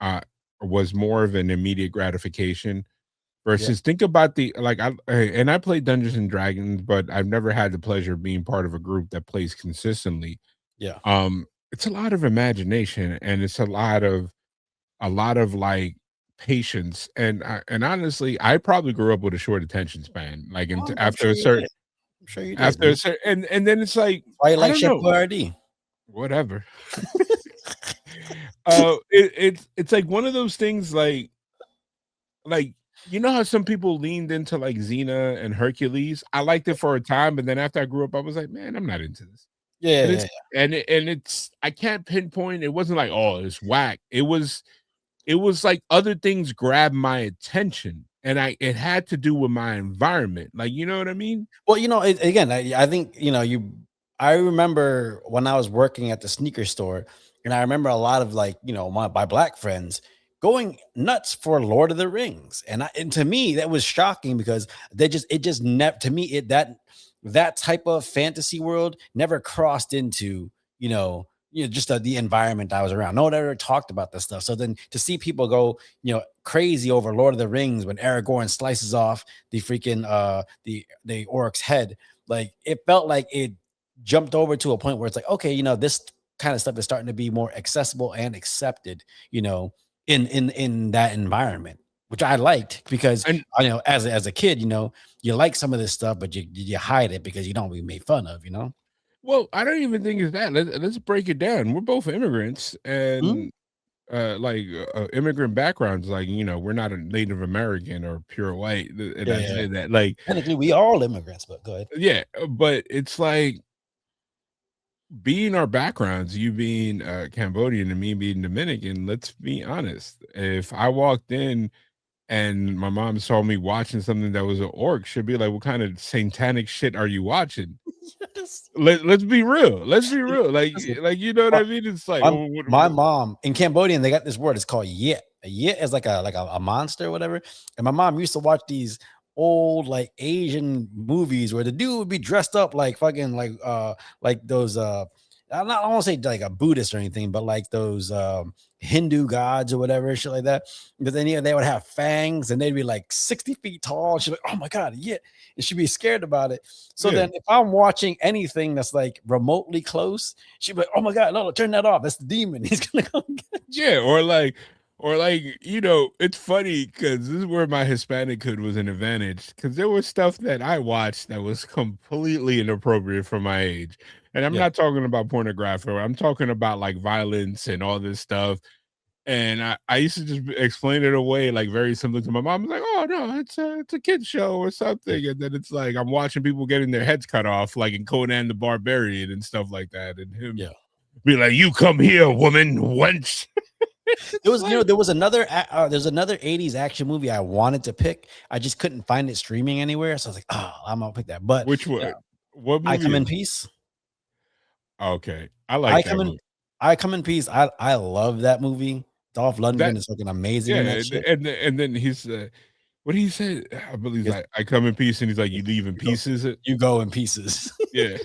uh was more of an immediate gratification Yeah, versus think about the like and I played Dungeons and Dragons, but I've never had the pleasure of being part of a group that plays consistently. yeah. It's a lot of imagination and it's a lot of like patience and honestly, I probably grew up with a short attention span. Like Oh, I'm after sure a you certain did. I'm sure you did, after a man. certain and then it's like Why you I like don't Chef know, Boyardee? whatever. It's like one of those things like you know how some people leaned into like Xena and Hercules? I liked it for a time, but then after I grew up, I was like, man, I'm not into this. Yeah, And yeah, it's yeah. and it's I can't pinpoint. It wasn't like, oh, it's whack. It was like other things grabbed my attention, and it had to do with my environment. Like, you know what I mean? Well, again, I think I remember when I was working at the sneaker store, and I remember a lot of like my black friends going nuts for Lord of the Rings, and to me that was shocking because it just never to me it that type of fantasy world never crossed into just the environment I was around. No one ever talked about this stuff. So then to see people go crazy over Lord of the Rings when Aragorn slices off the freaking the orc's head, like it felt like it jumped over to a point where it's like, okay, this kind of stuff is starting to be more accessible and accepted, in that environment, which I liked because And as a kid, you like some of this stuff, but you hide it because you don't be made fun of. well, I don't even think it's that. Let's break it down. We're both immigrants, Mhm. and immigrant backgrounds. Like, we're not a Native American or pure white, and Yeah, I yeah, yeah. say that like, Technically, we are all immigrants, but go ahead. yeah, but it's like being our backgrounds, you being Cambodian and me being Dominican. Let's be honest. If I walked in and my mom saw me watching something that was an orc, she'd be like, "What kind of satanic shit are you watching?" Yes. Let's be real. Let's be real. Listen, Like you know what I mean? It's like, My oh, my mom in Cambodian, they got this word. It's called yit. A yit is like a monster or whatever. And my mom used to watch these old like Asian movies where the dude would be dressed up like fucking like those I don't want to say like a Buddhist or anything, but like those Hindu gods or whatever, shit like that. But then they would have fangs and they'd be like 60 feet tall. She's like, oh my god, yeah. And she'd be scared about it. So yeah, then if I'm watching anything that's like remotely close, she'd be like, "Oh my god, no, turn that off. That's the demon. He's gonna come get you." yeah, or like it's funny because this is where my Hispanic hood was an advantage because there was stuff that I watched that was completely inappropriate for my age, and I'm Yeah, not talking about pornography. I'm talking about like violence and all this stuff. And I used to just explain it away like very simply to my mom. Like, oh no, it's a kid show or yeah, something. And then it's like I'm watching people getting their heads cut off, like in Conan the Barbarian and stuff like that. And him yeah. be like, "You come here, woman, wench." There It's was, like, there was another, there's another 80s action movie I wanted to pick. I just couldn't find it streaming anywhere. So I was like, oh, I'm gonna pick that. But which yeah, one? What I movie Come in is it? Peace. Okay, I like I that come in, movie. I Come in Peace. I love that movie. Dolph That Lundgren is fucking amazing yeah, in that shit. and then he's what he said. I believe Yes, like I come in peace, and he's like, yes. "You leave in You go, pieces." It you go in pieces. yeah,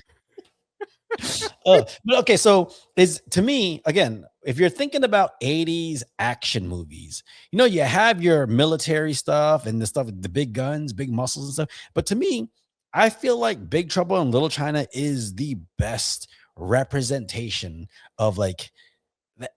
But okay, so is to me again, if you're thinking about 80s action movies, you have your military stuff and the stuff with the big guns, big muscles and stuff. But to me, I feel like Big Trouble in Little China is the best representation of like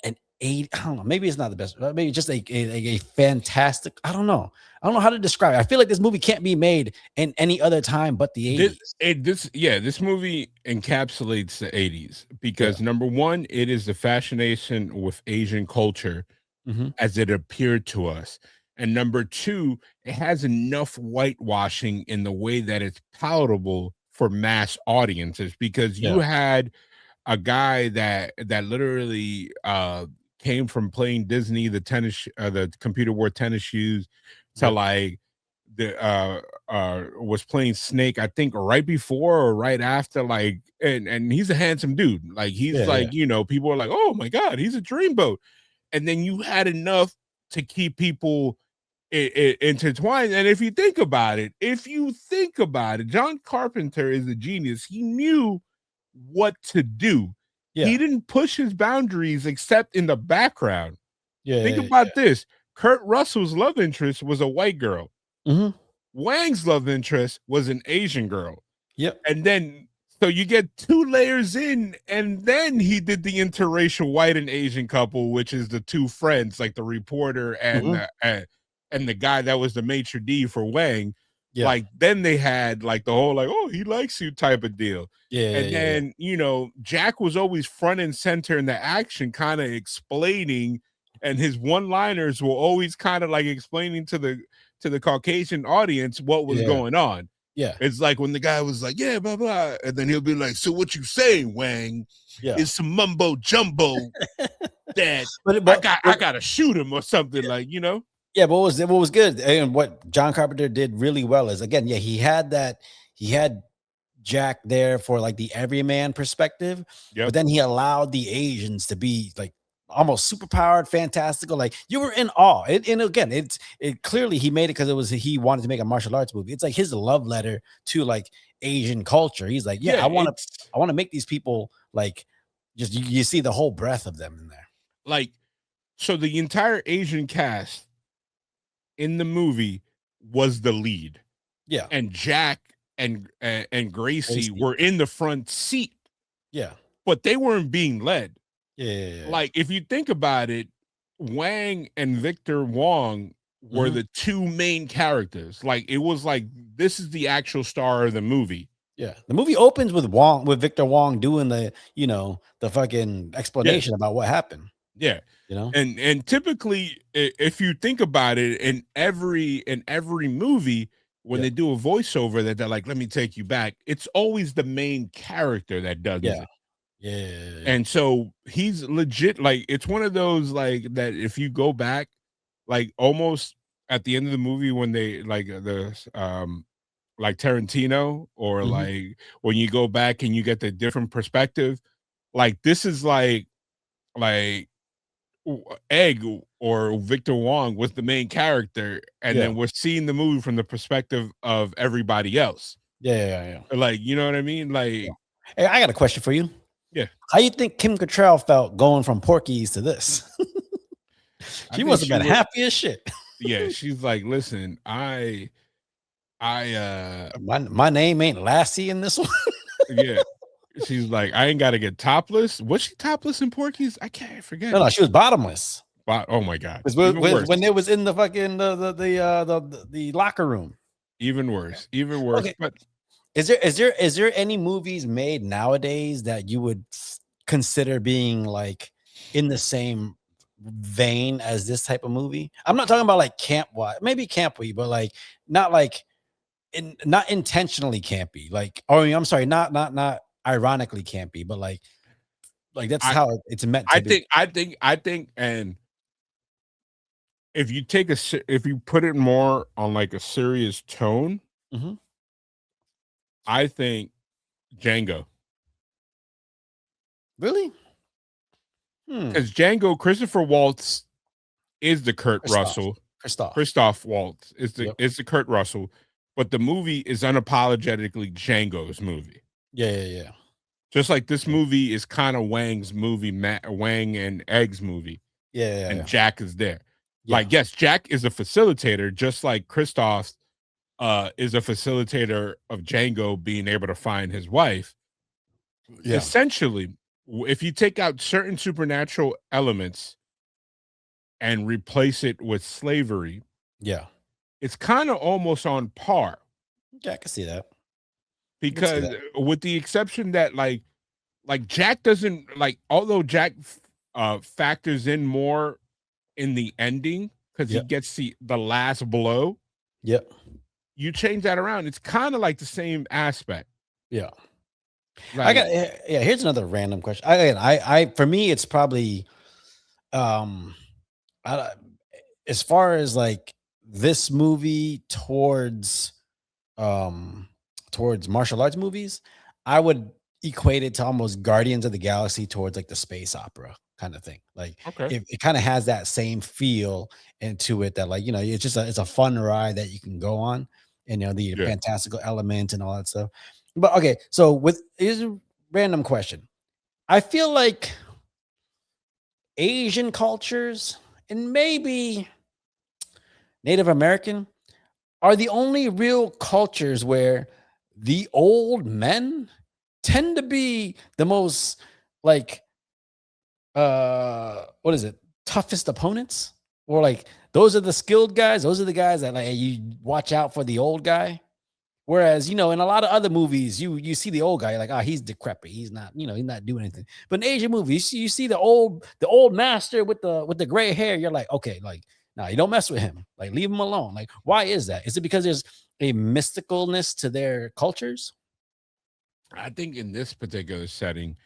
an I don't know. Maybe it's not the best. Maybe just a fantastic. I don't know. I don't know how to describe it. I feel like this movie can't be made in any other time but the 80s. This movie encapsulates the 80s Yeah. because number one, it is the fascination with Asian culture Mhm. as it appeared to us. And number two, it has enough whitewashing in the way that it's palatable for mass audiences because you Yeah. had a guy that literally came from playing Disney, the computer wore tennis shoes, to Yep. like the was playing Snake, I think right before or right after, like, and he's a handsome dude. Like he's Yeah. like, Yeah. people are like, oh my God, he's a dreamboat. And then you had enough to keep people intertwined. And if you think about it, John Carpenter is a genius. He knew what to do. Yeah. He didn't push his boundaries except in the background. Yeah. Think Yeah. about this. Kurt Russell's love interest was a white girl. Mhm. Wang's love interest was an Asian girl. Yep. And then so you get 2 layers in, and then he did the interracial white and Asian couple, which is the 2 friends, like the reporter Mhm. and the guy that was the maitre d' for Wang. Yeah. Like then they had like the whole like, oh, he likes you type of deal. Yeah. And Yeah. then Jack was always front and center in the action, kind of explaining, and his one-liners were always kind of like explaining to the Caucasian audience what was Yeah. going on. Yeah. It's like when the guy was like, yeah, blah, blah. And then he'll be like, so what you saying, Wang? Yeah. Is some mumbo jumbo that But I gotta shoot him or something, like, Yeah, but what was good and what John Carpenter did really well is, again, yeah, he had Jack there for like the everyman perspective, Yep. but then he allowed the Asians to be like almost superpowered, fantastical. Like you were in awe. And again, it clearly he made it because he wanted to make a martial arts movie. It's like his love letter to like Asian culture. He's like, yeah, I want to make these people like just you see the whole breadth of them in there. Like, so the entire Asian cast in the movie was the lead. Yeah. And Jack and Gracie were in the front seat. Yeah. But they weren't being led. Yeah. Like, if you think about it, Wang and Victor Wong were the 2 main characters. Like, it was like, this is the actual star of the movie. Yeah. The movie opens with Victor Wong doing the fucking explanation about what happened. Yeah. And typically, if you think about it, in every movie, when they do a voiceover that they're like, let me take you back, it's always the main character that does it. Yeah. And so he's legit, like, it's one of those like that if you go back, like almost at the end of the movie when they like like Tarantino or like when you go back and you get the different perspective, like this is like Egg or Victor Wong was the main character, and then we're seeing the movie from the perspective of everybody else. Yeah. Like, you know what I mean? Like, hey, I got a question for you. Yeah. How you think Kim Cattrall felt going from Porky's to this? She must have been happy as shit. Yeah, she's like, listen, my name ain't Lassie in this one. Yeah. She's like, I ain't got to get topless. Was she topless in Porky's? I can't forget. No, she was bottomless. Oh my God. When they was in the fucking the locker room. Even worse. Okay. But is there any movies made nowadays that you would consider being like in the same vein as this type of movie? I'm not talking about like maybe campy, but like not like not intentionally campy. Like, I'm sorry, not ironically campy, but like that's how it's meant to be. I think, and if you put it more on like a serious tone, I think Django. Really? Because Django, Christopher Waltz is the Christoph Waltz is the Kurt Russell, but the movie is unapologetically Django's movie. Yeah. Just like this movie is kind of Wang's movie, Wang and Egg's movie. Yeah. And Jack is there. Yeah. Like, yes, Jack is a facilitator, just like Christoph is a facilitator of Django being able to find his wife. Yeah. Essentially, if you take out certain supernatural elements and replace it with slavery, Yeah. it's kind of almost on par. Yeah, I can see that. Because with the exception that like Jack doesn't like, although Jack factors in more in the ending because he Yep. gets the last blow. Yep. You change that around, it's kind of like the same aspect. Yeah. Like, Here's another random question. I for me, it's probably um I, as far as like this movie towards martial arts movies, I would equate it to almost Guardians of the Galaxy towards like the space opera kind of thing. Like okay, it kind of has that same feel into it that like, it's just it's a fun ride that you can go on and the yeah, fantastical element and all that stuff. But okay, so here's a random question. I feel like Asian cultures and maybe Native American are the only real cultures where the old men tend to be the most like what is it, toughest opponents, or like those are the skilled guys, those are the guys that like you watch out for the old guy. Whereas, in a lot of other movies, you see the old guy, you're like, oh, he's decrepit. He's not, he's not doing anything. But in Asian movies, you see the old master with the gray hair. You're like, okay, like, nah, you don't mess with him. Like, leave him alone. Like, why is that? Is it because there's a mysticalness to their cultures? I think in this particular setting,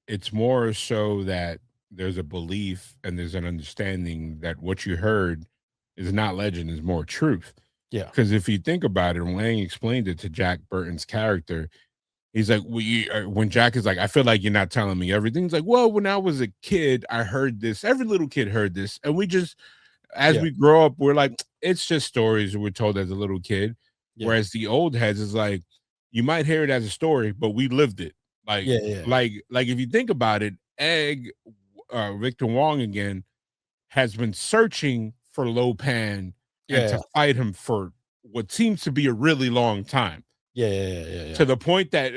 it's more so that there's a belief and there's an understanding that what you heard is not legend, is more truth. Yeah. Because if you think about it, when Lang explained it to Jack Burton's character, he's like, when Jack is like, I feel like you're not telling me everything. He's like, well, when I was a kid, I heard this. Every little kid heard this. And we just, as we grow up, we're like, it's just stories we're told as a little kid. Yeah. Whereas the old heads is like, you might hear it as a story, but we lived it. Like, like if you think about it, Victor Wong again has been searching for Lo Pan and to fight him for what seems to be a really long time. Yeah. To the point that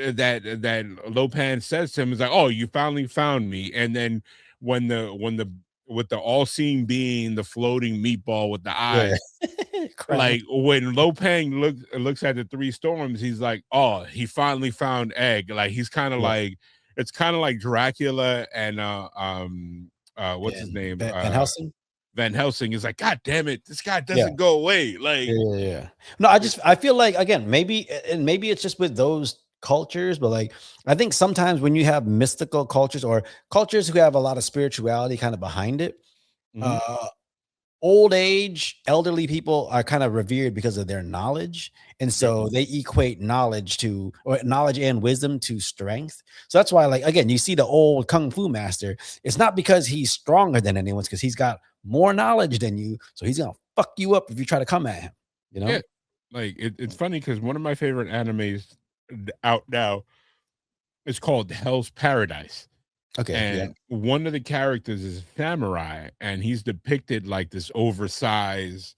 Lo Pan says to him is like, "Oh, you finally found me." And then when the with the all-seeing being, the floating meatball with the eyes, like when Lo Pan looks at the three storms, he's like, "Oh, he finally found Egg." Like he's kind of like, it's kind of like Dracula and what's his name? Van Helsing. Van Helsing is like, God damn it, this guy doesn't go away. Like, No, I feel like, again, maybe it's just with those cultures, but like I think sometimes when you have mystical cultures or cultures who have a lot of spirituality kind of behind it, old age, elderly people are kind of revered because of their knowledge. And so they equate knowledge and wisdom to strength. So that's why, like, again, you see the old Kung Fu master. It's not because he's stronger than anyone, it's because he's got more knowledge than you. So he's going to fuck you up if you try to come at him, Yeah. Like, it's funny because one of my favorite animes out now is called Hell's Paradise. Okay. And one of the characters is samurai, and he's depicted like this oversized,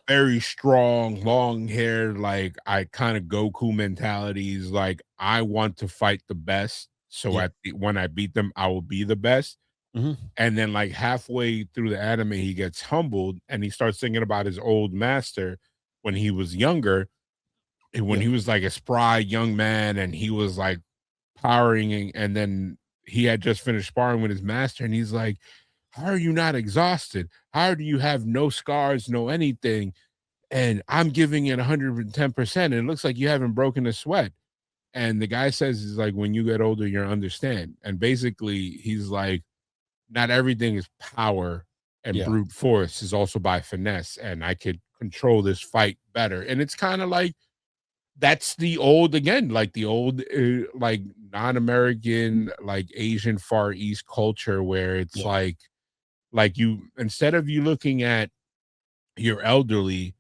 very strong, long hair, like I kind of Goku mentalities. Like, I want to fight the best. So when I beat them, I will be the best. And then like halfway through the anime, he gets humbled and he starts thinking about his old master when he was younger, and when he was like a spry young man and he was like powering, and then he had just finished sparring with his master, and he's like, how are you not exhausted? How do you have no scars, no anything? And I'm giving it 110%. And it looks like you haven't broken a sweat. And the guy says, is like, when you get older, you'll understand. And basically, he's like, not everything is power and brute force, is also by finesse. And I could control this fight better. And it's kind of like, that's the old, again, like the old like non-American, like Asian Far East culture, where it's like you, instead of you looking at your elderly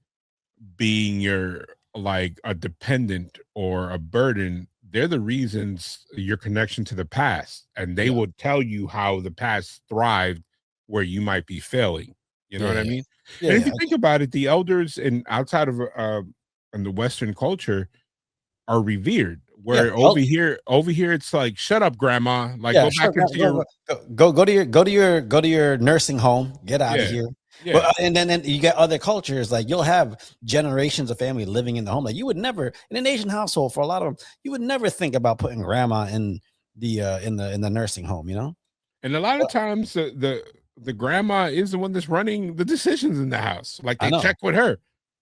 being your like a dependent or a burden, they're the reasons, your connection to the past, and they will tell you how the past thrived where you might be failing. You know what I mean? And if you think about it, the elders and outside of in the Western culture are revered. Where over here, it's like, shut up, grandma. Like, go back into your go to your nursing home. Get out of here. Yeah. Well, and then you get other cultures, like you'll have generations of family living in the home. Like you would never, in an Asian household, for a lot of them, you would never think about putting grandma in the nursing home, you know. And a lot of times the grandma is the one that's running the decisions in the house. Like they check with her.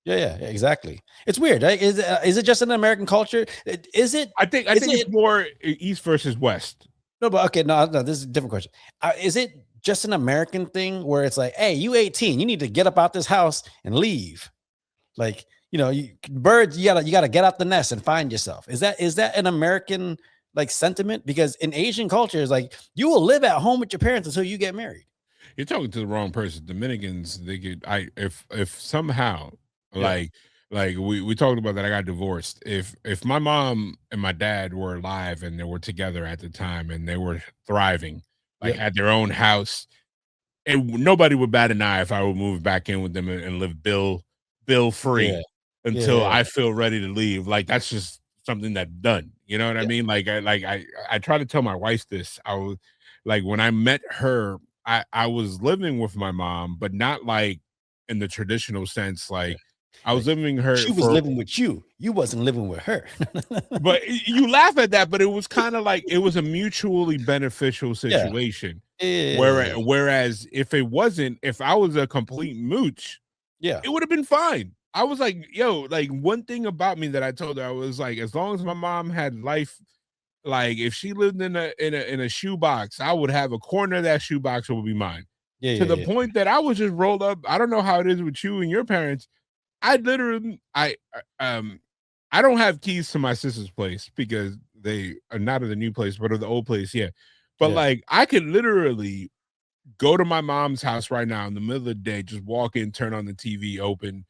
Yeah, exactly. It's weird. Right? Is it just an American culture? Is it? I think it's more East versus West. No, but okay, no. This is a different question. Is it just an American thing where it's like, hey, you 18, you need to get up out this house and leave? Like, you know, birds, you gotta get out the nest and find yourself. Is that an American like sentiment? Because in Asian cultures, like you will live at home with your parents until you get married. You're talking to the wrong person. Dominicans, they get if somehow like we talked about that. I got divorced. If my mom and my dad were alive and they were together at the time and they were thriving, like had their own house, and nobody would bat an eye if I would move back in with them and live bill free until I feel ready to leave. Like that's just something that's done. You know what I mean? Like I try to tell my wife this. I was like, when I met her, I was living with my mom, but not like in the traditional sense. Like I was living her. She was living with you. You wasn't living with her. But you laugh at that, but it was kind of like it was a mutually beneficial situation. Whereas if it wasn't, if I was a complete mooch, it would have been fine. I was like, yo, like one thing about me that I told her, I was like, as long as my mom had life, like if she lived in a shoebox, I would have a corner of that shoebox would be mine. To the point that I was just rolled up. I don't know how it is with you and your parents. I literally, I don't have keys to my sister's place because they are not of the new place, but of the old place. Yeah. But like, I could literally go to my mom's house right now in the middle of the day, just walk in, turn on the TV, open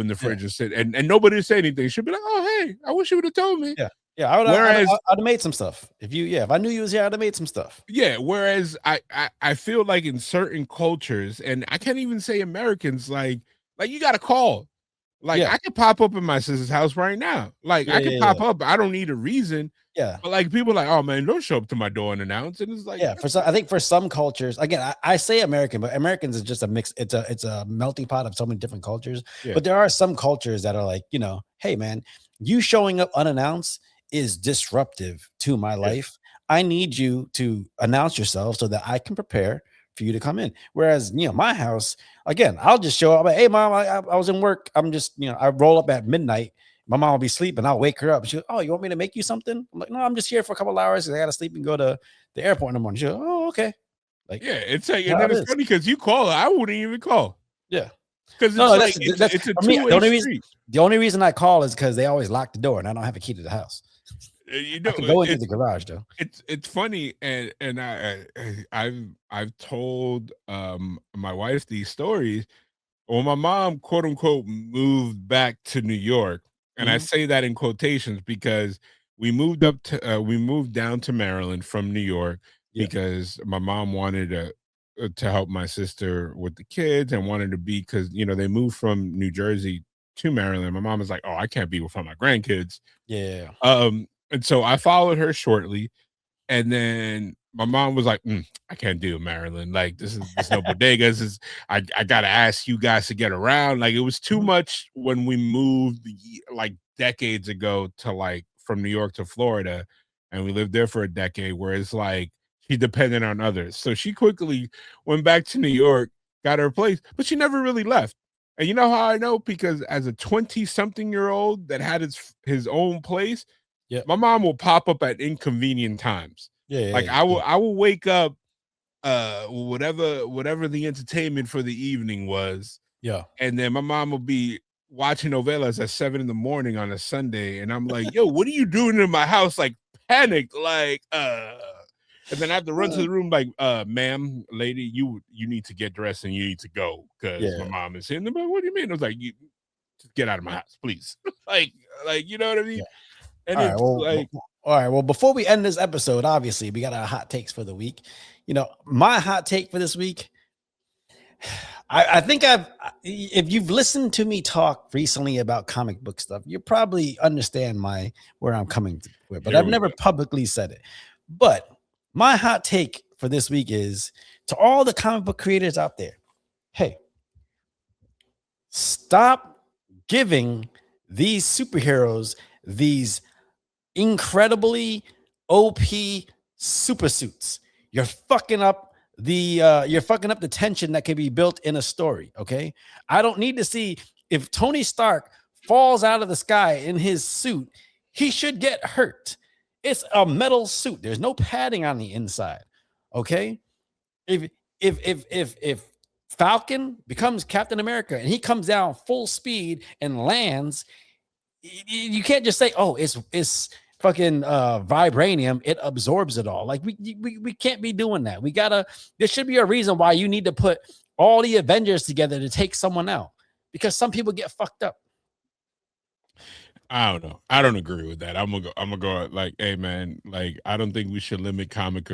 the fridge and sit, and nobody would say anything. She'd be like, oh, hey, I wish you would have told me. Yeah. I'd have made some stuff. If I knew you was here, I'd have made some stuff. Yeah. Whereas I feel like in certain cultures, and I can't even say Americans, like you got to call. Like I could pop up in my sister's house right now. Like I could pop up. I don't need a reason. Yeah. But like people are like, oh man, don't show up to my door and announce. And it's like, I think for some cultures, again, I say American, but Americans is just a mix. It's a melting pot of so many different cultures. Yeah. But there are some cultures that are like, you know, hey man, you showing up unannounced is disruptive to my life. I need you to announce yourself so that I can prepare for you to come in. Whereas, you know, my house, again, I'll just show up. Like, hey, mom, I was in work. I'm just, you know, I roll up at midnight. My mom will be sleeping. I'll wake her up. She'll, oh, you want me to make you something? I'm like, no, I'm just here for a couple of hours. I got to sleep and go to the airport in the morning. She'll, oh, okay. Like, yeah, it's like, and then it's funny because you call her. I wouldn't even call. Yeah. Because it's a two-way street. The only reason I call is because they always lock the door and I don't have a key to the house. You know, I can go into the garage though. It's funny, and I've told my wife these stories. When my mom, quote unquote, moved back to New York, and I say that in quotations because we moved down to Maryland from New York because my mom wanted to help my sister with the kids and wanted to be, because you know they moved from New Jersey to Maryland. My mom was like, oh, I can't be with my grandkids. Yeah. And so I followed her shortly, and then my mom was like, I can't do Maryland. Like this is no bodegas. I gotta ask you guys to get around. Like it was too much when we moved like decades ago to like from New York to Florida, and we lived there for a decade where it's like she depended on others. So she quickly went back to New York, got her place, but she never really left. And you know how I know? Because as a 20-something-year-old that had his own place, my mom will pop up at inconvenient times. I will wake up whatever the entertainment for the evening was. Yeah. And then my mom will be watching novelas at 7 a.m. on a Sunday. And I'm like, yo, what are you doing in my house? Like panicked, like and then I have to run to the room like, ma'am, lady, you need to get dressed and you need to go because my mom is here. But what do you mean? I was like, you just get out of my house, please. like you know what I mean? Yeah. And all right. Well, before we end this episode, obviously we got our hot takes for the week. You know, my hot take for this week, I think if you've listened to me talk recently about comic book stuff, you probably understand where I'm coming to with, but Here I've we never go. publicly said it. But my hot take for this week is to all the comic book creators out there, hey, stop giving these superheroes these incredibly OP super suits. You're fucking up the tension that can be built in a story. Okay. I don't need to see if Tony Stark falls out of the sky in his suit, he should get hurt. It's a metal suit. There's no padding on the inside. Okay. If if Falcon becomes Captain America and he comes down full speed and lands, you can't just say, "Oh, it's fucking vibranium. It absorbs it all." Like we can't be doing that. We gotta. There should be a reason why you need to put all the Avengers together to take someone out, because some people get fucked up. I don't know. I don't agree with that. I'm gonna go like, hey man, like I don't think we should limit comic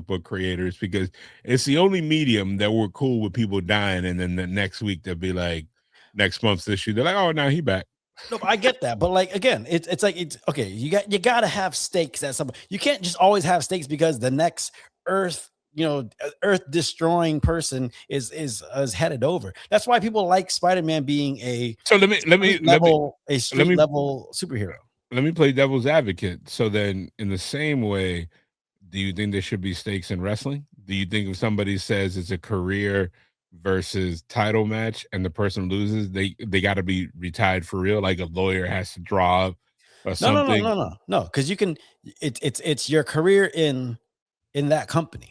book creators because it's the only medium that we're cool with people dying, and then the next week they'll be like, next month's issue, they're like, oh, now he back. No, I get that, but like again, it's like it's okay. You gotta have stakes at some. You can't just always have stakes because the next Earth, Earth destroying person is headed over. That's why people like Spider-Man being a So let me street level superhero. let me play devil's advocate. So then, in the same way, do you think there should be stakes in wrestling? Do you think if somebody says it's a career versus title match and the person loses, they got to be retired for real? Like a lawyer has to draw up or something? No, because you can. It's your career in that company.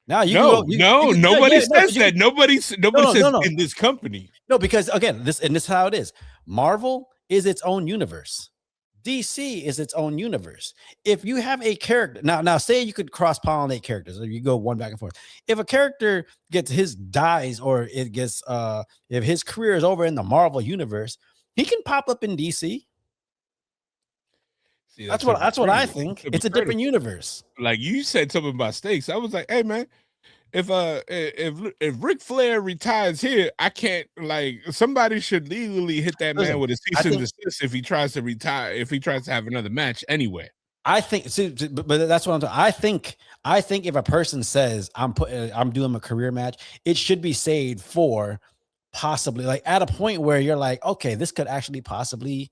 Now you can No, go. nobody says you that. Nobody says no. in this company. No, because again, this is how it is. Marvel is its own universe. DC is its own universe. If you have a character now, say you could cross pollinate characters, or you go one back and forth. If a character dies, or it gets if his career is over in the Marvel universe, he can pop up in DC. See, That's what I think. It's a different universe. Like you said something about stakes. I was like, hey man, if Ric Flair retires here, I can't, like, somebody should legally hit that man with a cease and desist if he tries to retire, if he tries to have another match anywhere. I think, but that's what I'm talking. I think if a person says I'm doing a career match, it should be saved for possibly like at a point where you're like, okay, this could actually possibly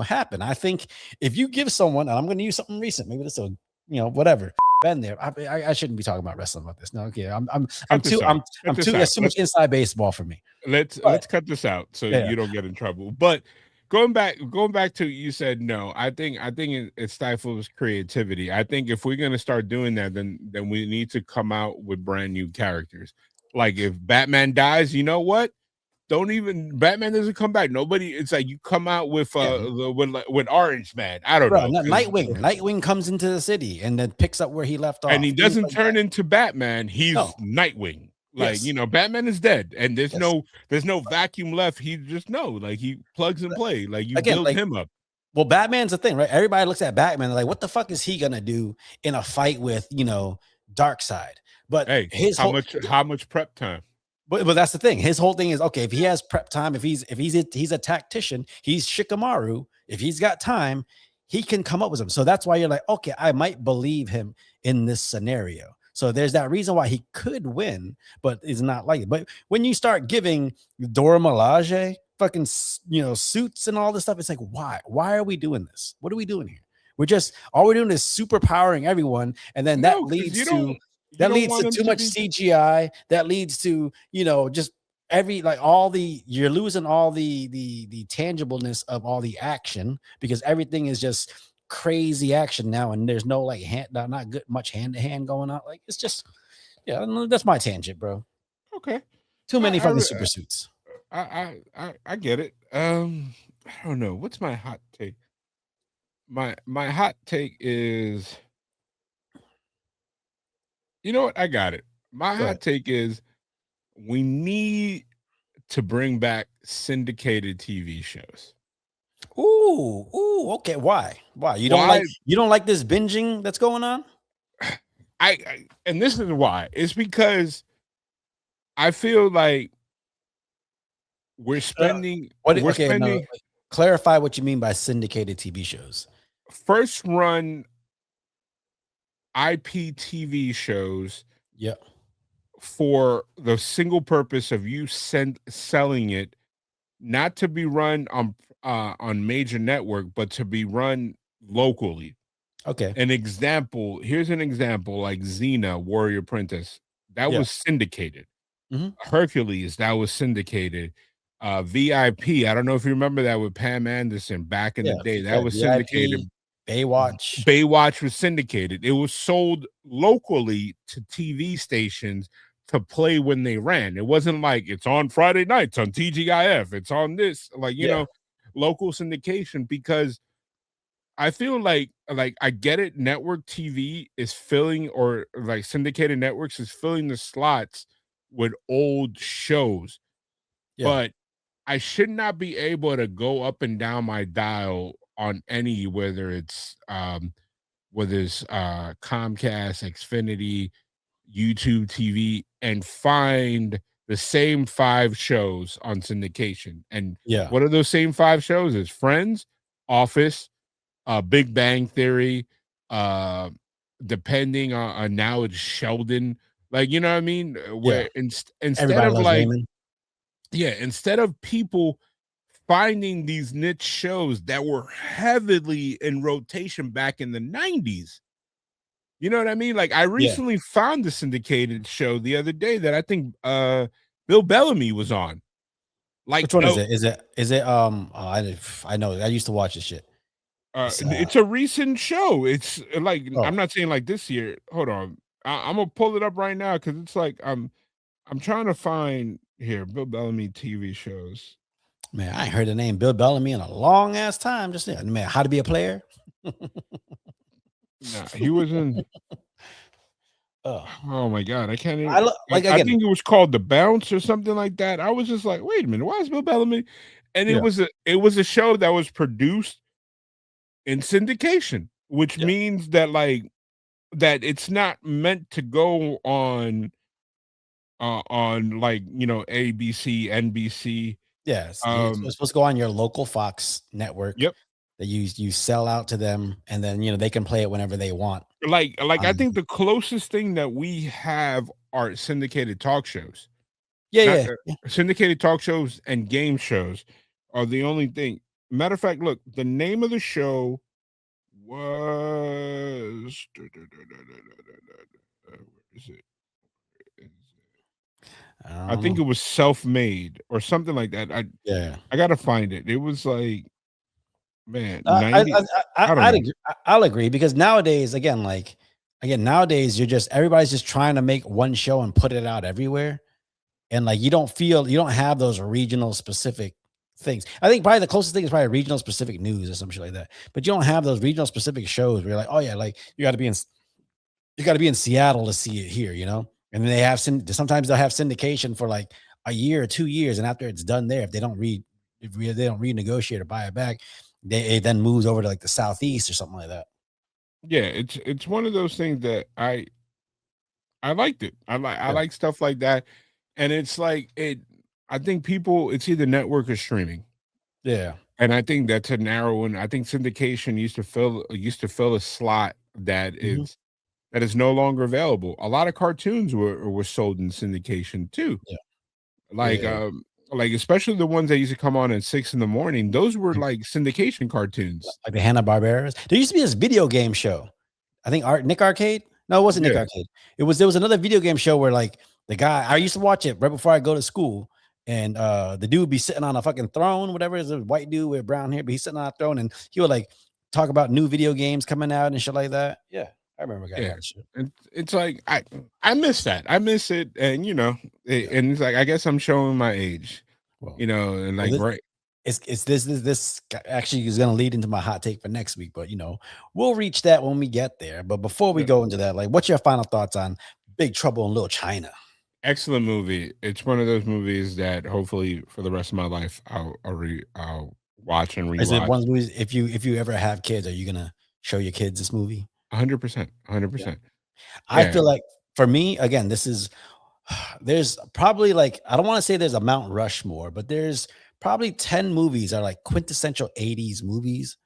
happen. I think if you give someone, and I'm going to use something recent, maybe this will whatever. Been there. I shouldn't be talking about wrestling about this. No, okay. I'm too that's too much inside baseball for me. Let's cut this out so you don't get in trouble. But going back to, you said no. I think it stifles creativity. I think if we're gonna start doing that, then we need to come out with brand new characters. Like if Batman dies, you know what? Batman doesn't come back. Nobody. It's like you come out with with Orange Man. I don't know. Nightwing comes into the city and then picks up where he left off, and he doesn't turn into Batman. He's Nightwing. Like Batman is dead, and there's no vacuum left. He just he plugs and play. Like you build him up. Well, Batman's the thing, right? Everybody looks at Batman like, what the fuck is he gonna do in a fight with Darkseid? But hey, how much prep time? But that's the thing. His whole thing is, okay, if he has prep time, if he's a tactician, he's Shikamaru. If he's got time, he can come up with them. So that's why you're like, okay, I might believe him in this scenario. So there's that reason why he could win, but it's not like it. But when you start giving Dora Milaje fucking suits and all this stuff, it's like, why are we doing this? What are we doing here? All we're doing is superpowering everyone, and then that leads to too much CGI. That leads to just you're losing all the tangibleness of all the action, because everything is just crazy action now, and there's no not good much hand to hand going on. Like it's just that's my tangent, bro. Okay, too many fucking super suits. I get it. I don't know. What's my hot take? My hot take is, you know what? I got it. My hot take is we need to bring back syndicated TV shows. Ooh, okay. Why? You don't like this binging that's going on? And this is why. It's because I feel like we're Uh, spending what? we're Okay, no. spending Clarify what you mean by syndicated TV shows. first run IPTV shows Yeah. for the single purpose of you selling it not to be run on major network, but to be run locally. Okay. Here's an example like Xena, Warrior Princess, that Yeah. was syndicated. Mhm. Hercules, that was syndicated. VIP, I don't know if you remember that with Pam Anderson back in the Yeah. day. That Yeah. was syndicated. VIP, Baywatch. Baywatch was syndicated. It was sold locally to TV stations to play when they ran. It wasn't like it's on Friday nights on TGIF. It's on this, like, Yeah. local syndication, because I feel like I get it. Network TV is filling, or like syndicated networks is filling the slots with old shows, Yeah. but I should not be able to go up and down my dial on any, whether it's Comcast, Xfinity, YouTube TV, and find the same 5 shows on syndication. And Yeah. what are those same 5 shows? Is Friends, Office, Big Bang Theory, uh, depending on now it's Sheldon. Like, you know what I mean? Yeah. Where instead Everybody of loves like, Raymond. yeah, instead of people finding these niche shows that were heavily in rotation back in the 90s. You know what I mean? Like, I Yeah. recently found the syndicated show the other day that I think Bill Bellamy was on. Like, Which one is it? Is it I know. I used to watch this shit. it's a recent show. It's like, Oh I'm not saying like this year. Hold on. I'm gonna pull it up right now because it's like I'm trying to find here Bill Bellamy TV shows. man, I ain't heard the name Bill Bellamy in a long ass time. Just man, How to Be a Player. Nah, he was in. Oh, Oh my god, I can't I even. like I again. think it was called The Bounce or something like that. I was just like, wait a minute, why is Bill Bellamy? And Yeah. it was a show that was produced in syndication, which Yeah. means that that it's not meant to go on like ABC, NBC. Yes. It's supposed to go on your local Fox network Yep. that you sell out to them, and then they can play it whenever they want. Like I think the closest thing that we have are syndicated talk shows. Not Yeah. syndicated talk shows and game shows are the only thing. Matter of fact, look, the name of the show was where is it? I I don't think know. it was Self-Made or something like that. Yeah. I gotta find it. It was like, man, I 90. I don't I'd know. agree. I'll agree because nowadays, nowadays everybody's just trying to make one show and put it out everywhere, and like you don't have those regional specific things. I think probably the closest thing is probably regional specific news or some shit like that. But you don't have those regional specific shows where you're like, oh yeah, like you got to be in Seattle to see it here, And then they have sometimes they'll have syndication for like a year or 2 years, and after it's done there, if they don't renegotiate or buy it back, it then moves over to like the Southeast or something like that. Yeah, it's one of those things that I liked it. I Yeah. like stuff like that. And it's like I think it's either network or streaming. Yeah. And I think that's a narrow one. I think syndication used to fill a slot that Mhm. is no longer available. A lot of cartoons were sold in syndication too. Yeah. Like Yeah. like especially the ones that used to come on at 6 in the morning. Those were Mhm. like syndication cartoons. Like the Hanna-Barberas. There used to be this video game show. I think Nick Arcade. No, it wasn't Nick Yeah. Arcade. There was another video game show where like the guy I used to watch it right before I go to school, and the dude would be sitting on a fucking throne, whatever. It's a white dude with brown hair, but he's sitting on a throne, and he would like talk about new video games coming out and shit like that. Yeah, I remember a guy Yeah. that shit. And it's like I miss that. I miss it. And Yeah. and it's like I guess I'm showing my age. Well, And well, like right. it's this actually is going to lead into my hot take for next week, but we'll reach that when we get there. But before we Yeah. go into that, like, what's your final thoughts on Big Trouble in Little China? Excellent movie. It's one of those movies that hopefully for the rest of my life I'll watch and Is it rewatch. one of those movies, if you ever have kids, are you gonna show your kids this movie? 100%. 100%. I Yeah. feel like for me, again, this is there's probably like, I don't want to say there's a Mount Rushmore, but there's probably 10 movies are like quintessential 80s movies,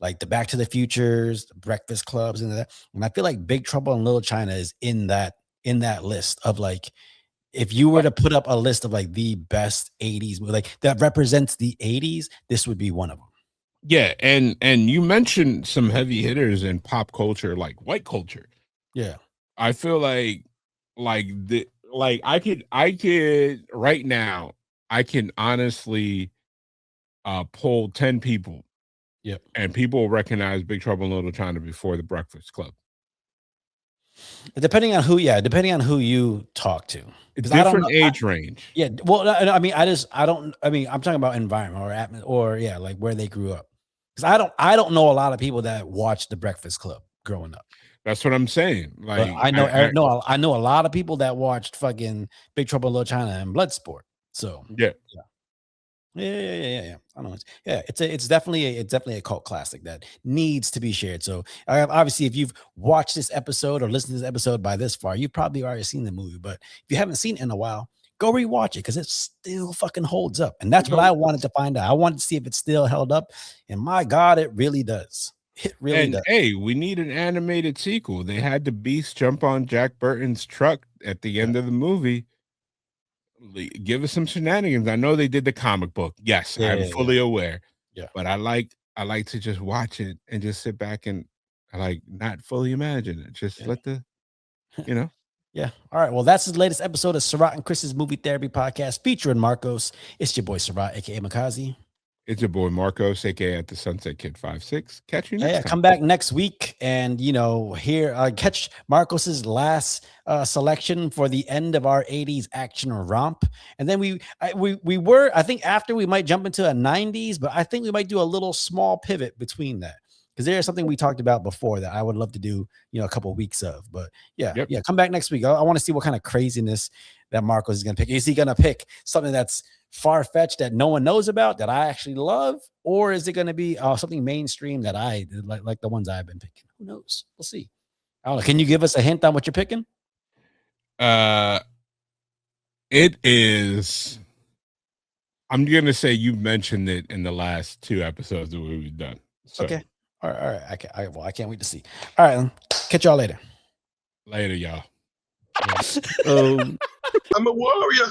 like the Back to the Futures, the Breakfast Clubs, and that. And I feel like Big Trouble in Little China is in that list of like, if you were to put up a list of like the best 80s movie, like that represents the 80s, this would be one of them. Yeah, and you mentioned some heavy hitters in pop culture, like white culture. Yeah. I feel like I could right now, I can honestly poll 10 people. Yep. And people recognize Big Trouble in Little China before The Breakfast Club. Depending on who you talk to. Different age range. Yeah. Well, I mean, I'm talking about environment or yeah, like where they grew up. Because I don't know a lot of people that watched The Breakfast Club growing up. That's what I'm saying. Like but I know a lot of people that watched fucking Big Trouble in Little China and Bloodsport. So yeah. I don't know. It's definitely a cult classic that needs to be shared. So obviously, if you've watched this episode or listened to this episode by this far, you've probably already seen the movie. But if you haven't seen it in a while, go rewatch it because it still fucking holds up. And that's what I wanted to find out. I wanted to see if it still held up. And my God, it really does. It really does. Hey, we need an animated sequel. They had the Beast jump on Jack Burton's truck at the end of the movie. Give us some shenanigans. I know they did the comic book. Yes, I'm fully aware. Yeah, but I like to just watch it and just sit back and like not fully imagine it. Just let the, you know. Yeah. All right. Well, that's the latest episode of Surratt and Chris's Movie Therapy Podcast featuring Marcos. It's your boy Surratt, aka Makazi. It's your boy Marcos, aka at the Sunset Kid 56. Catch you next time. Come back next week and catch Marcos's last selection for the end of our 80s action romp. And then I think after we might jump into a 90s, but I think we might do a little small pivot between that. Because there's something we talked about before that I would love to do, a couple of weeks of. But come back next week. I want to see what kind of craziness that Marcos is going to pick. Is he going to pick something that's far-fetched that no one knows about that I actually love? Or is it going to be something mainstream that I like the ones I've been picking? Who knows? We'll see. I don't know. Can you give us a hint on what you're picking? It is. I'm going to say you mentioned it in the last 2 episodes that we've done. So. Okay. All right. I can't wait to see. All right. Catch y'all later. Later, y'all. I'm a warrior.